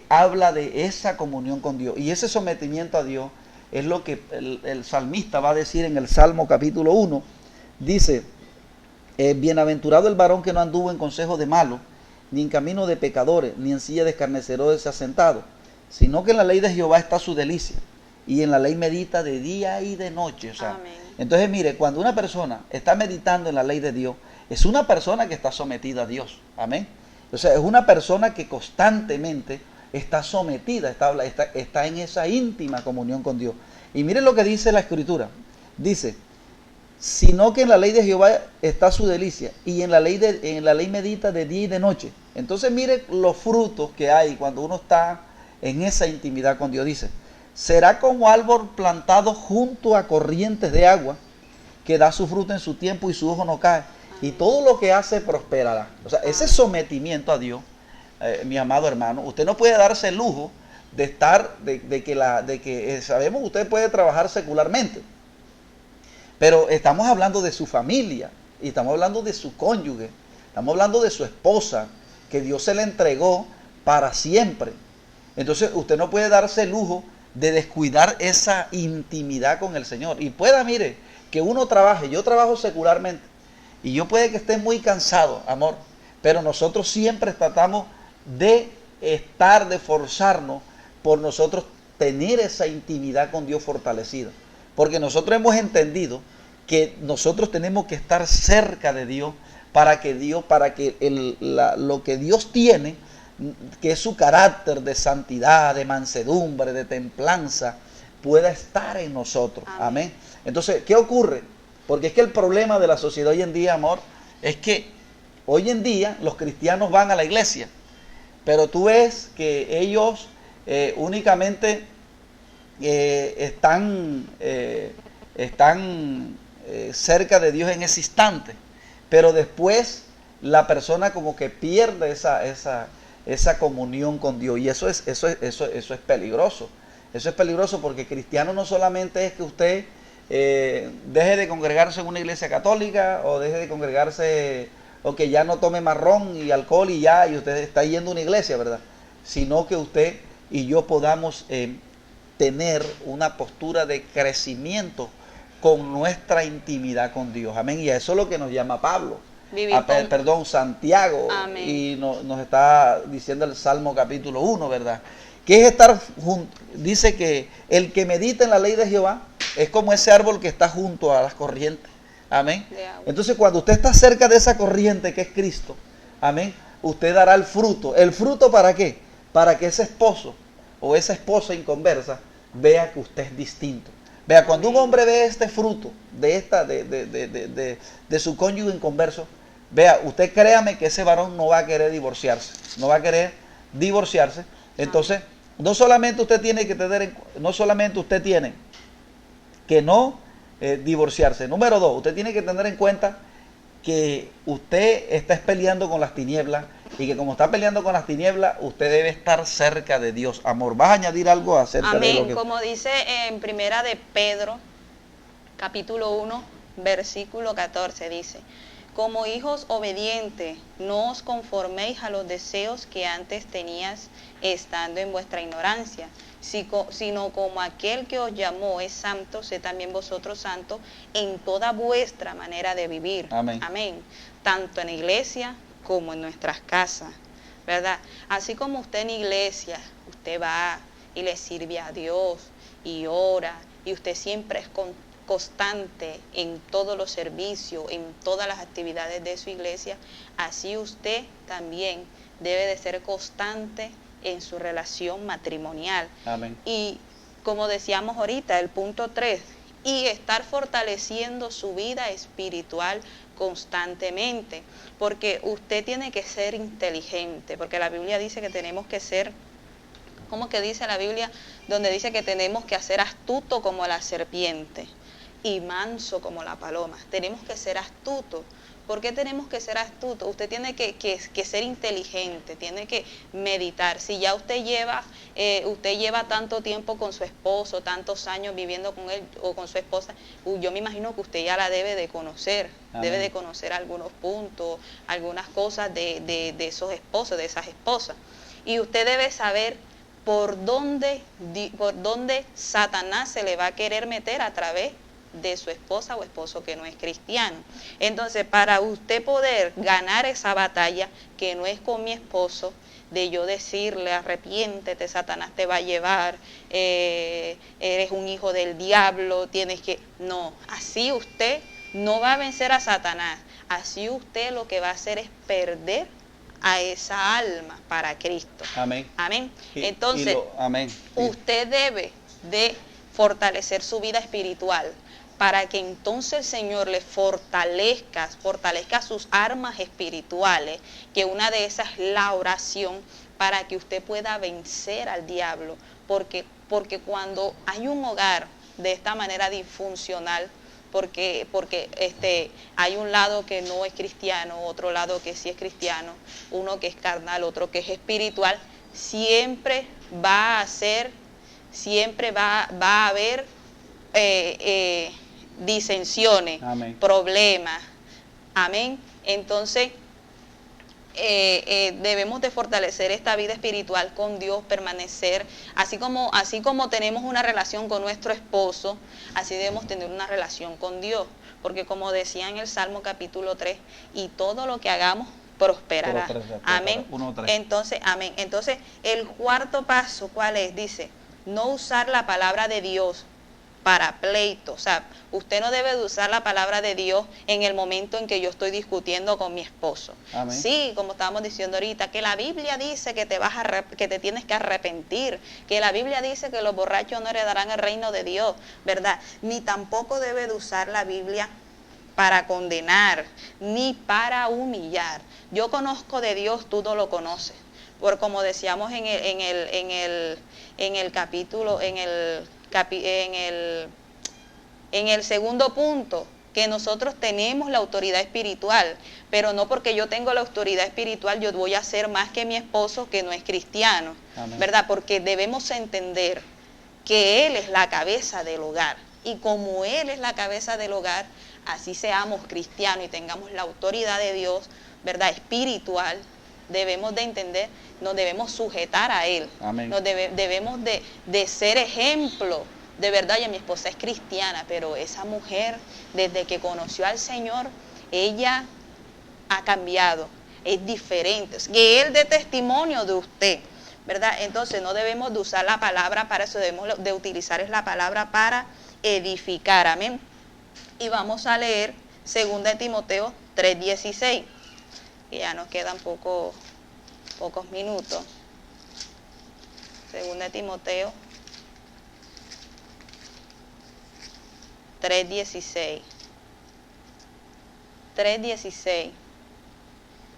Habla de esa comunión con Dios, y ese sometimiento a Dios es lo que el salmista va a decir en el Salmo capítulo 1. Dice, bienaventurado el varón que no anduvo en consejo de malos, ni en camino de pecadores, ni en silla de escarnecedores se ha sentado, sino que en la ley de Jehová está su delicia, y en la ley medita de día y de noche. O sea, entonces mire, cuando una persona está meditando en la ley de Dios, es una persona que está sometida a Dios. Amén. O sea, es una persona que constantemente está sometida, está en esa íntima comunión con Dios. Y mire lo que dice la Escritura. Dice, sino que en la ley de Jehová está su delicia, y en la ley medita de día y de noche. Entonces mire los frutos que hay cuando uno está en esa intimidad con Dios. Dice, será como árbol plantado junto a corrientes de agua, que da su fruto en su tiempo y su hojo no cae, y todo lo que hace prosperará. O sea, ese sometimiento a Dios, mi amado hermano, usted no puede darse el lujo de estar, sabemos que usted puede trabajar secularmente, pero estamos hablando de su familia, y estamos hablando de su cónyuge, estamos hablando de su esposa, que Dios se le entregó para siempre. Entonces usted no puede darse el lujo de descuidar esa intimidad con el Señor. Y pueda, mire, que uno trabaje, yo trabajo secularmente, y yo puede que esté muy cansado, amor, pero nosotros siempre tratamos de forzarnos por nosotros tener esa intimidad con Dios fortalecida. Porque nosotros hemos entendido que nosotros tenemos que estar cerca de Dios para que lo que Dios tiene, que es su carácter de santidad, de mansedumbre, de templanza, pueda estar en nosotros. Amén. Entonces, ¿qué ocurre? Porque es que el problema de la sociedad hoy en día, amor, es que hoy en día los cristianos van a la iglesia, pero tú ves que ellos únicamente están cerca de Dios en ese instante, pero después la persona como que pierde esa comunión con Dios, y eso es peligroso. Eso es peligroso, porque cristiano no solamente es que usted deje de congregarse en una iglesia católica, o deje de congregarse, o que ya no tome marrón y alcohol y usted está yendo a una iglesia, ¿verdad? Sino que usted y yo podamos tener una postura de crecimiento con nuestra intimidad con Dios. Amén. Y a eso es lo que nos llama Pablo. Santiago. Amén. Y nos está diciendo el Salmo capítulo 1, ¿verdad? Que es estar junto. Dice que el que medita en la ley de Jehová es como ese árbol que está junto a las corrientes. Amén. Entonces, cuando usted está cerca de esa corriente que es Cristo, amén, usted dará el fruto. ¿El fruto para qué? Para que ese esposo o esa esposa inconversa vea que usted es distinto. Vea, cuando un hombre ve este fruto de su cónyuge inconverso, vea, usted créame que ese varón no va a querer divorciarse. No va a querer divorciarse. Entonces, no solamente usted tiene que divorciarse. Número 2, usted tiene que tener en cuenta que usted está peleando con las tinieblas, y que como está peleando con las tinieblas, usted debe estar cerca de Dios. Amor, ¿vas a añadir algo acerca de lo que...? Como dice en Primera de Pedro, capítulo 1, versículo 14 dice: como hijos obedientes, no os conforméis a los deseos que antes tenías estando en vuestra ignorancia, sino como aquel que os llamó es santo, sed también vosotros santos en toda vuestra manera de vivir. Amén. Amén. Tanto en la iglesia como en nuestras casas, ¿verdad? Así como usted en iglesia, usted va y le sirve a Dios y ora, y usted siempre es constante en todos los servicios, en todas las actividades de su iglesia, así usted también debe de ser constante en su relación matrimonial. Amén. Y como decíamos ahorita, el punto 3, y estar fortaleciendo su vida espiritual constantemente, porque usted tiene que ser inteligente, porque la Biblia dice que tenemos que ser, ¿cómo que dice la Biblia? Donde dice que tenemos que ser astuto como la serpiente y manso como la paloma. Tenemos que ser astutos. ¿Por qué tenemos que ser astutos? Usted tiene que ser inteligente, tiene que meditar. Si ya usted lleva tanto tiempo con su esposo, tantos años viviendo con él o con su esposa, yo me imagino que usted ya la debe de conocer. Amén. Debe de conocer algunos puntos, algunas cosas de esos esposos, de esas esposas. Y usted debe saber por dónde Satanás se le va a querer meter a través de su esposa o esposo que no es cristiano. Entonces, para usted poder ganar esa batalla, que no es con mi esposo, de yo decirle, arrepiéntete, Satanás te va a llevar, eres un hijo del diablo, tienes que... No, así usted no va a vencer a Satanás, así usted lo que va a hacer es perder a esa alma para Cristo. Amén. Amén. Entonces, amén. Usted debe de fortalecer su vida espiritual, para que entonces el Señor le fortalezca sus armas espirituales, que una de esas es la oración, para que usted pueda vencer al diablo, porque cuando hay un hogar de esta manera disfuncional, porque hay un lado que no es cristiano, otro lado que sí es cristiano, uno que es carnal, otro que es espiritual, siempre va a haber disensiones, amén, problemas. Amén. Entonces, debemos de fortalecer esta vida espiritual con Dios, permanecer, así como tenemos una relación con nuestro esposo, así debemos tener una relación con Dios, porque como decía en el Salmo capítulo 3, y todo lo que hagamos prosperará. Amén. Entonces, amén. Entonces, el cuarto paso, ¿cuál es? Dice, no usar la palabra de Dios para pleito. O sea, usted no debe de usar la palabra de Dios en el momento en que yo estoy discutiendo con mi esposo. Amén. Sí, como estábamos diciendo ahorita, que la Biblia dice que te tienes que arrepentir, que la Biblia dice que los borrachos no heredarán el reino de Dios, ¿verdad? Ni tampoco debe de usar la Biblia para condenar, ni para humillar. Yo conozco de Dios, tú no lo conoces. Por como decíamos en el segundo punto, que nosotros tenemos la autoridad espiritual, pero no porque yo tengo la autoridad espiritual yo voy a ser más que mi esposo que no es cristiano. Amén. ¿Verdad? Porque debemos entender que Él es la cabeza del hogar, y como Él es la cabeza del hogar, así seamos cristianos y tengamos la autoridad de Dios, ¿verdad?, espiritual, debemos de entender, nos debemos sujetar a Él. Amén. Debemos de ser ejemplo. De verdad, ya mi esposa es cristiana, pero esa mujer, desde que conoció al Señor, ella ha cambiado, es diferente. Que Él dé testimonio de usted, ¿verdad? Entonces no debemos de usar la palabra para eso, debemos de utilizar la palabra para edificar. Amén. Y vamos a leer 2 Timoteo 3:16, que ya nos quedan pocos minutos. 2 Timoteo 3:16. 3:16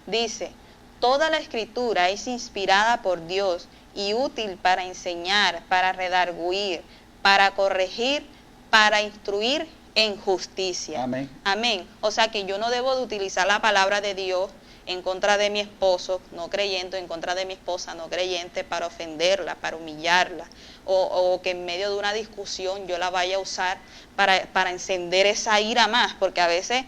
dice: toda la escritura es inspirada por Dios y útil para enseñar, para redarguir, para corregir, para instruir en justicia. Amén. Amén. O sea que yo no debo de utilizar la palabra de Dios en contra de mi esposo no creyente, en contra de mi esposa no creyente, para ofenderla, para humillarla, o que en medio de una discusión yo la vaya a usar para encender esa ira más, porque a veces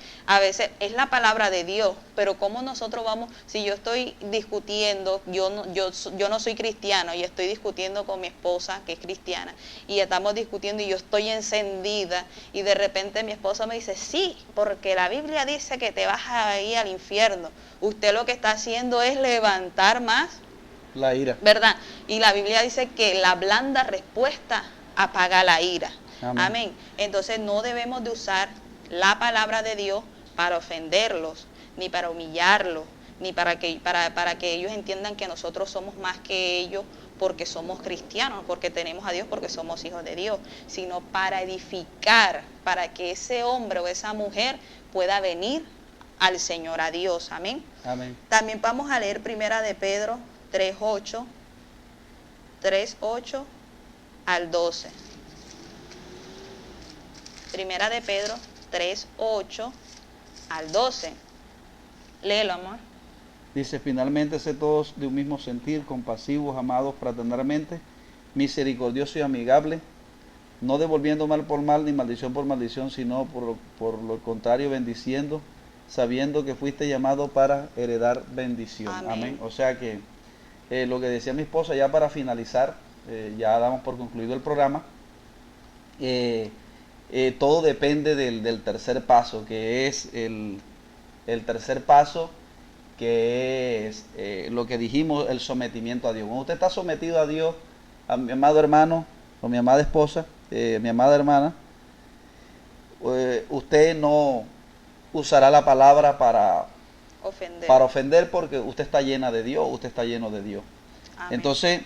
es la palabra de Dios, pero cómo nosotros vamos, si yo estoy discutiendo, yo no soy cristiano y estoy discutiendo con mi esposa que es cristiana, y estamos discutiendo y yo estoy encendida, y de repente mi esposa me dice, sí, porque la Biblia dice que te vas a ir al infierno. Usted lo que está haciendo es levantar más la ira, ¿verdad? Y la Biblia dice que la blanda respuesta apaga la ira. Amén. Amén. Entonces no debemos de usar la palabra de Dios para ofenderlos, ni para humillarlos, ni para que ellos entiendan que nosotros somos más que ellos porque somos cristianos, porque tenemos a Dios, porque somos hijos de Dios, sino para edificar, para que ese hombre o esa mujer pueda venir al Señor, a Dios. Amén. Amén. También vamos a leer Primera de Pedro 3:8 al 12. Primera de Pedro 3:8 al 12. Léelo, amor. Dice, finalmente, sé todos de un mismo sentir, compasivos, amados fraternalmente, misericordiosos y amigables, no devolviendo mal por mal ni maldición por maldición, sino por lo contrario, bendiciendo, sabiendo que fuiste llamado para heredar bendición. Amén. Amén. O sea que lo que decía mi esposa, ya para finalizar, ya damos por concluido el programa, todo depende del tercer paso, que es el tercer paso, que es lo que dijimos, el sometimiento a Dios. Cuando usted está sometido a Dios, a mi amado hermano, o mi amada esposa, mi amada hermana, usted no usará la palabra para ofender, porque usted está llena de Dios, usted está lleno de Dios. Amén. Entonces,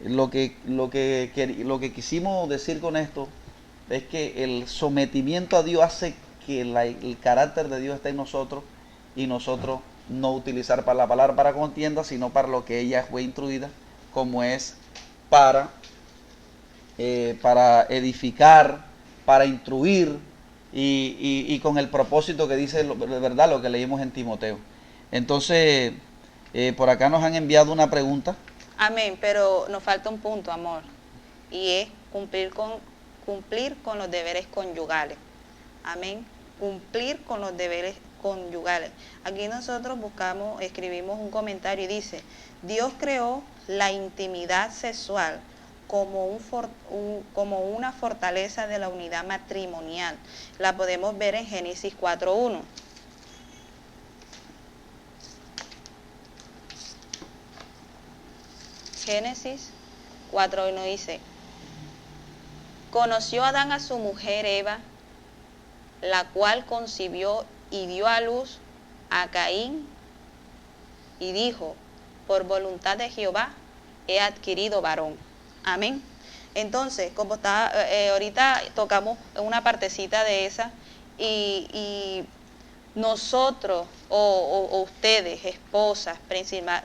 lo que quisimos decir con esto es que el sometimiento a Dios hace que el carácter de Dios esté en nosotros, y nosotros no utilizar para la palabra para contienda, sino para lo que ella fue instruida, como es para edificar, para instruir, y con el propósito que dice, verdad, lo que leímos en Timoteo. Entonces, por acá nos han enviado una pregunta. Amén, pero nos falta un punto, amor, y es cumplir con los deberes conyugales. Amén, cumplir con los deberes conyugales. Aquí nosotros escribimos un comentario y dice, Dios creó la intimidad sexual como una fortaleza de la unidad matrimonial. La podemos ver en Génesis 4:1. Génesis 4:1 dice, conoció Adán a su mujer Eva, la cual concibió y dio a luz a Caín, y dijo, por voluntad de Jehová he adquirido varón. Amén. Entonces, como está, ahorita tocamos una partecita de esa, y nosotros, o ustedes, esposas,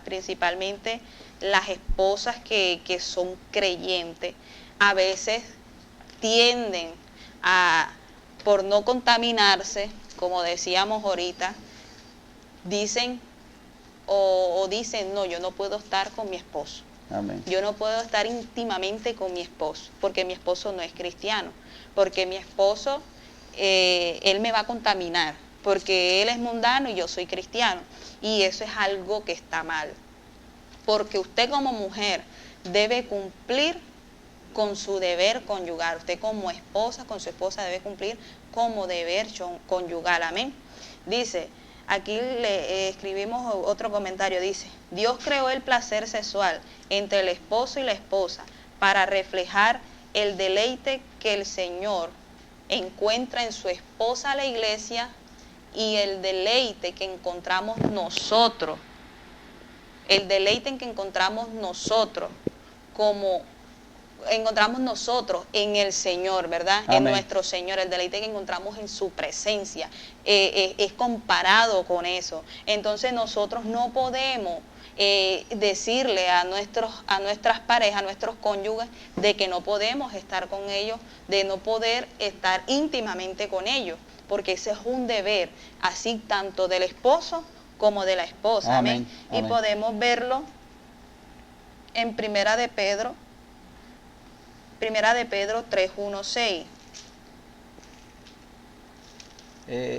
principalmente las esposas que son creyentes, a veces tienden a, por no contaminarse, como decíamos ahorita, dicen, no, yo no puedo estar con mi esposo. Amén. Yo no puedo estar íntimamente con mi esposo, porque mi esposo no es cristiano, porque mi esposo, él me va a contaminar, porque él es mundano y yo soy cristiano, y eso es algo que está mal, porque usted como mujer debe cumplir con su deber conyugal. Usted como esposa, con su esposa debe cumplir como deber conyugal. Amén. Dice, aquí le escribimos otro comentario, dice, Dios creó el placer sexual entre el esposo y la esposa para reflejar el deleite que el Señor encuentra en su esposa, la iglesia, y el deleite que encontramos nosotros. El deleite en que encontramos nosotros, como encontramos nosotros en el Señor, ¿verdad? Amén. En nuestro Señor, el deleite que encontramos en su presencia, es comparado con eso. Entonces nosotros no podemos decirle a nuestras parejas, a nuestros cónyuges, de que no podemos estar con ellos, de no poder estar íntimamente con ellos, porque ese es un deber, así tanto del esposo como de la esposa. Amén. Amén. Y podemos verlo en Primera de Pedro 3:1-6.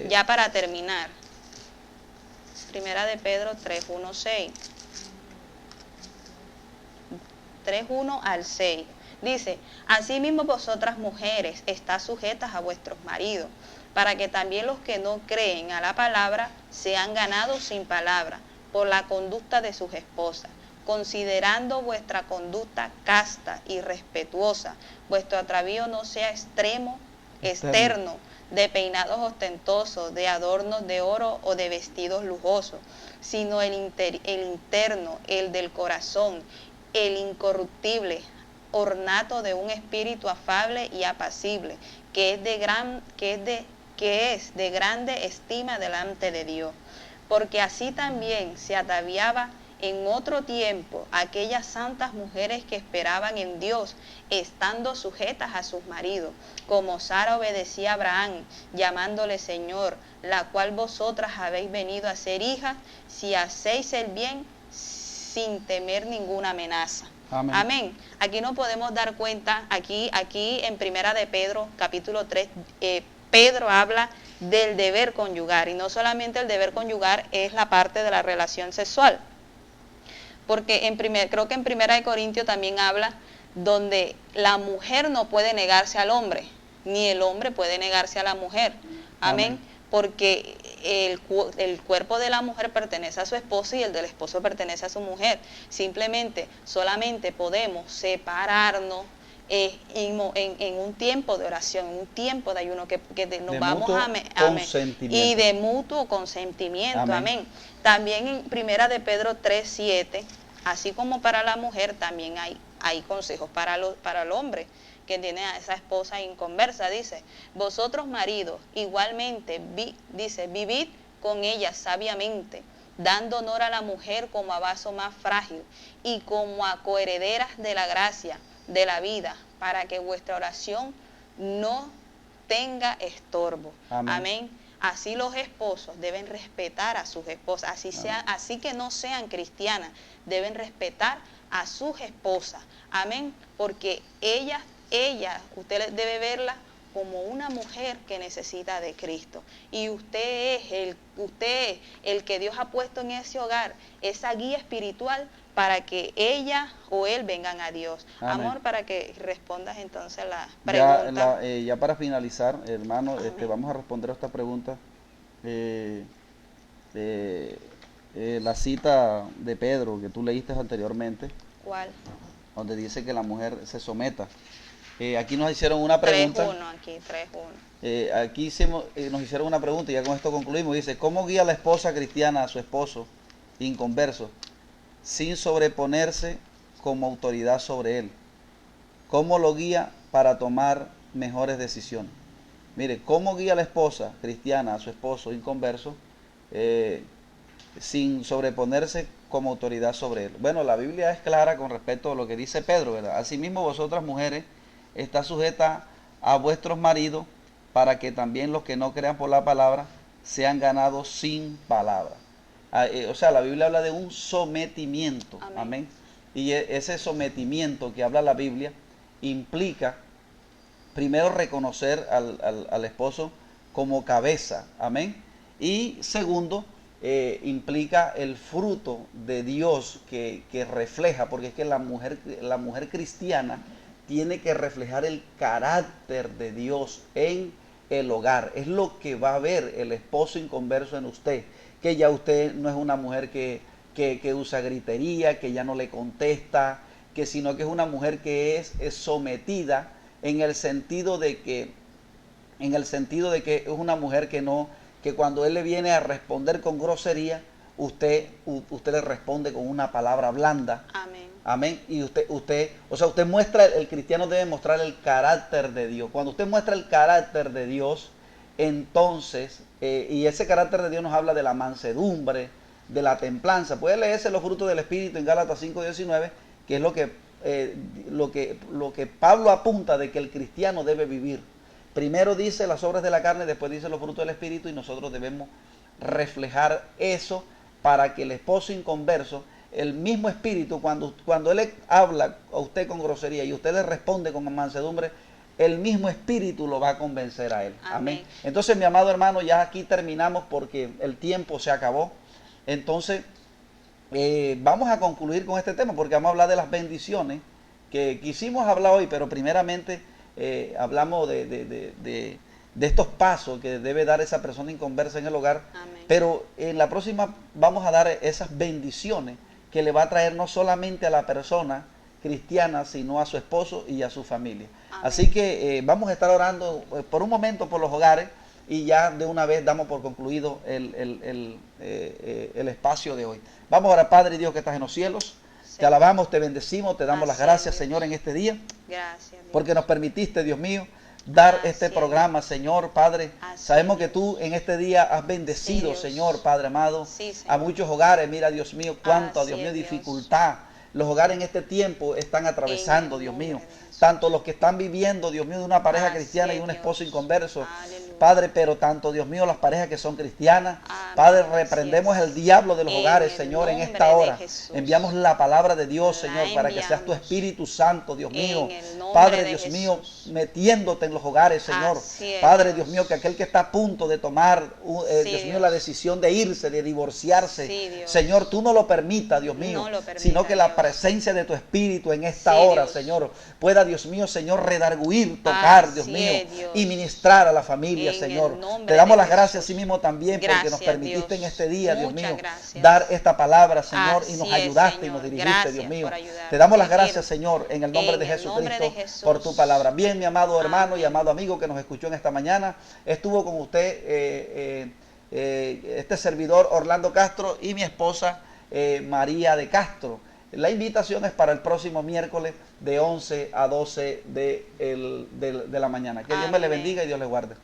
Ya para terminar. Primera de Pedro 3:1-6. 3:1-6. Dice, asimismo vosotras mujeres, estad sujetas a vuestros maridos, para que también los que no creen a la palabra sean ganados sin palabra, por la conducta de sus esposas, considerando vuestra conducta casta y respetuosa, vuestro atavío no sea externo, de peinados ostentosos, de adornos de oro o de vestidos lujosos, sino el interno, el del corazón, el incorruptible, ornato de un espíritu afable y apacible, que es de grande estima delante de Dios. Porque así también se ataviaba en otro tiempo aquellas santas mujeres que esperaban en Dios, estando sujetas a sus maridos, como Sara obedecía a Abraham, llamándole Señor, la cual vosotras habéis venido a ser hijas, si hacéis el bien sin temer ninguna amenaza. Amén. Amén. Aquí nos podemos dar cuenta, aquí en Primera de Pedro, capítulo 3, Pedro habla del deber conyugar, y no solamente el deber conyugar es la parte de la relación sexual, porque creo que en Primera de Corintios también habla donde la mujer no puede negarse al hombre, ni el hombre puede negarse a la mujer. Amén. Amén. Porque el cuerpo de la mujer pertenece a su esposo y el del esposo pertenece a su mujer. Solamente podemos separarnos en un tiempo de oración, en un tiempo de ayuno, que nos vamos a y de mutuo consentimiento. Amén. Amén. También en Primera de Pedro 3:7, así como para la mujer, también hay consejos para el hombre que tiene a esa esposa inconversa. Dice, vosotros maridos, igualmente, vivid con ella sabiamente, dando honor a la mujer como a vaso más frágil y como a coherederas de la gracia de la vida, para que vuestra oración no tenga estorbo. Amén. Amén. Así los esposos deben respetar a sus esposas, así que no sean cristianas, deben respetar a sus esposas. Amén. Porque ella, usted debe verla como una mujer que necesita de Cristo. Y usted es el que Dios ha puesto en ese hogar, esa guía espiritual para que ella o él vengan a Dios. Amén. Amor, para que respondas entonces la pregunta. Ya para finalizar, hermano, vamos a responder a esta pregunta. La cita de Pedro que tú leíste anteriormente. ¿Cuál? Donde dice que la mujer se someta. Aquí nos hicieron una pregunta. 3:1. Aquí nos hicieron una pregunta y ya con esto concluimos. Dice, ¿cómo guía la esposa cristiana a su esposo inconverso sin sobreponerse como autoridad sobre él? ¿Cómo lo guía para tomar mejores decisiones? Mire, ¿cómo guía la esposa cristiana a su esposo inconverso sin sobreponerse como autoridad sobre él? Bueno, la Biblia es clara con respecto a lo que dice Pedro, ¿verdad? Asimismo, vosotras mujeres, está sujeta a vuestros maridos, para que también los que no crean por la palabra sean ganados sin palabra. O sea, la Biblia habla de un sometimiento. Amén. Amén. Y ese sometimiento que habla la Biblia implica primero reconocer al esposo como cabeza. Amén. Y segundo, implica el fruto de Dios que refleja, porque es que la mujer cristiana tiene que reflejar el carácter de Dios en el hogar. Es lo que va a ver el esposo inconverso en usted, que ya usted no es una mujer que usa gritería, que ya no le contesta, sino que es una mujer que es sometida en el sentido de que es una mujer que cuando él le viene a responder con grosería, usted le responde con una palabra blanda. Amén. Amén. Y usted muestra, el cristiano debe mostrar el carácter de Dios. Cuando usted muestra el carácter de Dios, entonces, y ese carácter de Dios nos habla de la mansedumbre, de la templanza. Puede leerse los frutos del Espíritu en Gálatas 5:19, que es lo que Pablo apunta de que el cristiano debe vivir. Primero dice las obras de la carne, después dice los frutos del Espíritu, y nosotros debemos reflejar eso para que el esposo inconverso, el mismo espíritu, cuando él habla a usted con grosería y usted le responde con mansedumbre, el mismo espíritu lo va a convencer a él. Amén. Entonces, mi amado hermano, ya aquí terminamos porque el tiempo se acabó. Entonces, vamos a concluir con este tema porque vamos a hablar de las bendiciones que quisimos hablar hoy, pero primeramente hablamos de estos pasos que debe dar esa persona inconversa en el hogar. Amén. Pero en la próxima vamos a dar esas bendiciones que le va a traer no solamente a la persona cristiana, sino a su esposo y a su familia. Amén. Así que vamos a estar orando por un momento por los hogares y ya de una vez damos por concluido el espacio de hoy. Vamos ahora, Padre Dios que estás en los cielos, sí. Te alabamos, te bendecimos, te damos las gracias, Señor, en este día. Gracias, Dios. Porque nos permitiste, Dios mío, dar este programa, Señor, Padre. Sabemos que tú en este día has bendecido, sí, Señor, Padre amado, sí, a muchos hogares. Mira, Dios mío, cuánto, Dios mío, dificultad los hogares en este tiempo están atravesando, Dios mío. Tanto los que están viviendo, Dios mío, de una pareja cristiana y un esposo inconverso. Aleluya. Padre, pero tanto, Dios mío, las parejas que son cristianas. Amén. Padre, reprendemos el diablo de los hogares, Señor, en esta hora. Enviamos la palabra de Dios, Señor, para que seas tu Espíritu Santo, Dios mío. Padre, Dios mío, metiéndote en los hogares, Señor. Padre, Dios mío, que aquel que está a punto de tomar, Dios mío, la decisión de irse, de divorciarse, Señor, tú no lo permitas, Dios mío, sino que la presencia de tu Espíritu en esta hora, Señor, pueda, Dios mío, Señor, redarguir, tocar, Dios mío, y ministrar a la familia, Señor. Te damos las gracias a sí mismo también porque nos permitiste en este día, Dios mío, dar esta palabra, Señor, y nos ayudaste y nos dirigiste, Dios mío. Te damos las gracias, Señor, en el nombre de Jesucristo, por tu palabra. Bien, mi amado hermano y amado amigo que nos escuchó en esta mañana, estuvo con usted este servidor Orlando Castro y mi esposa María de Castro. La invitación es para el próximo miércoles de 11 a 12 de la mañana. Que Dios me le bendiga y Dios le guarde.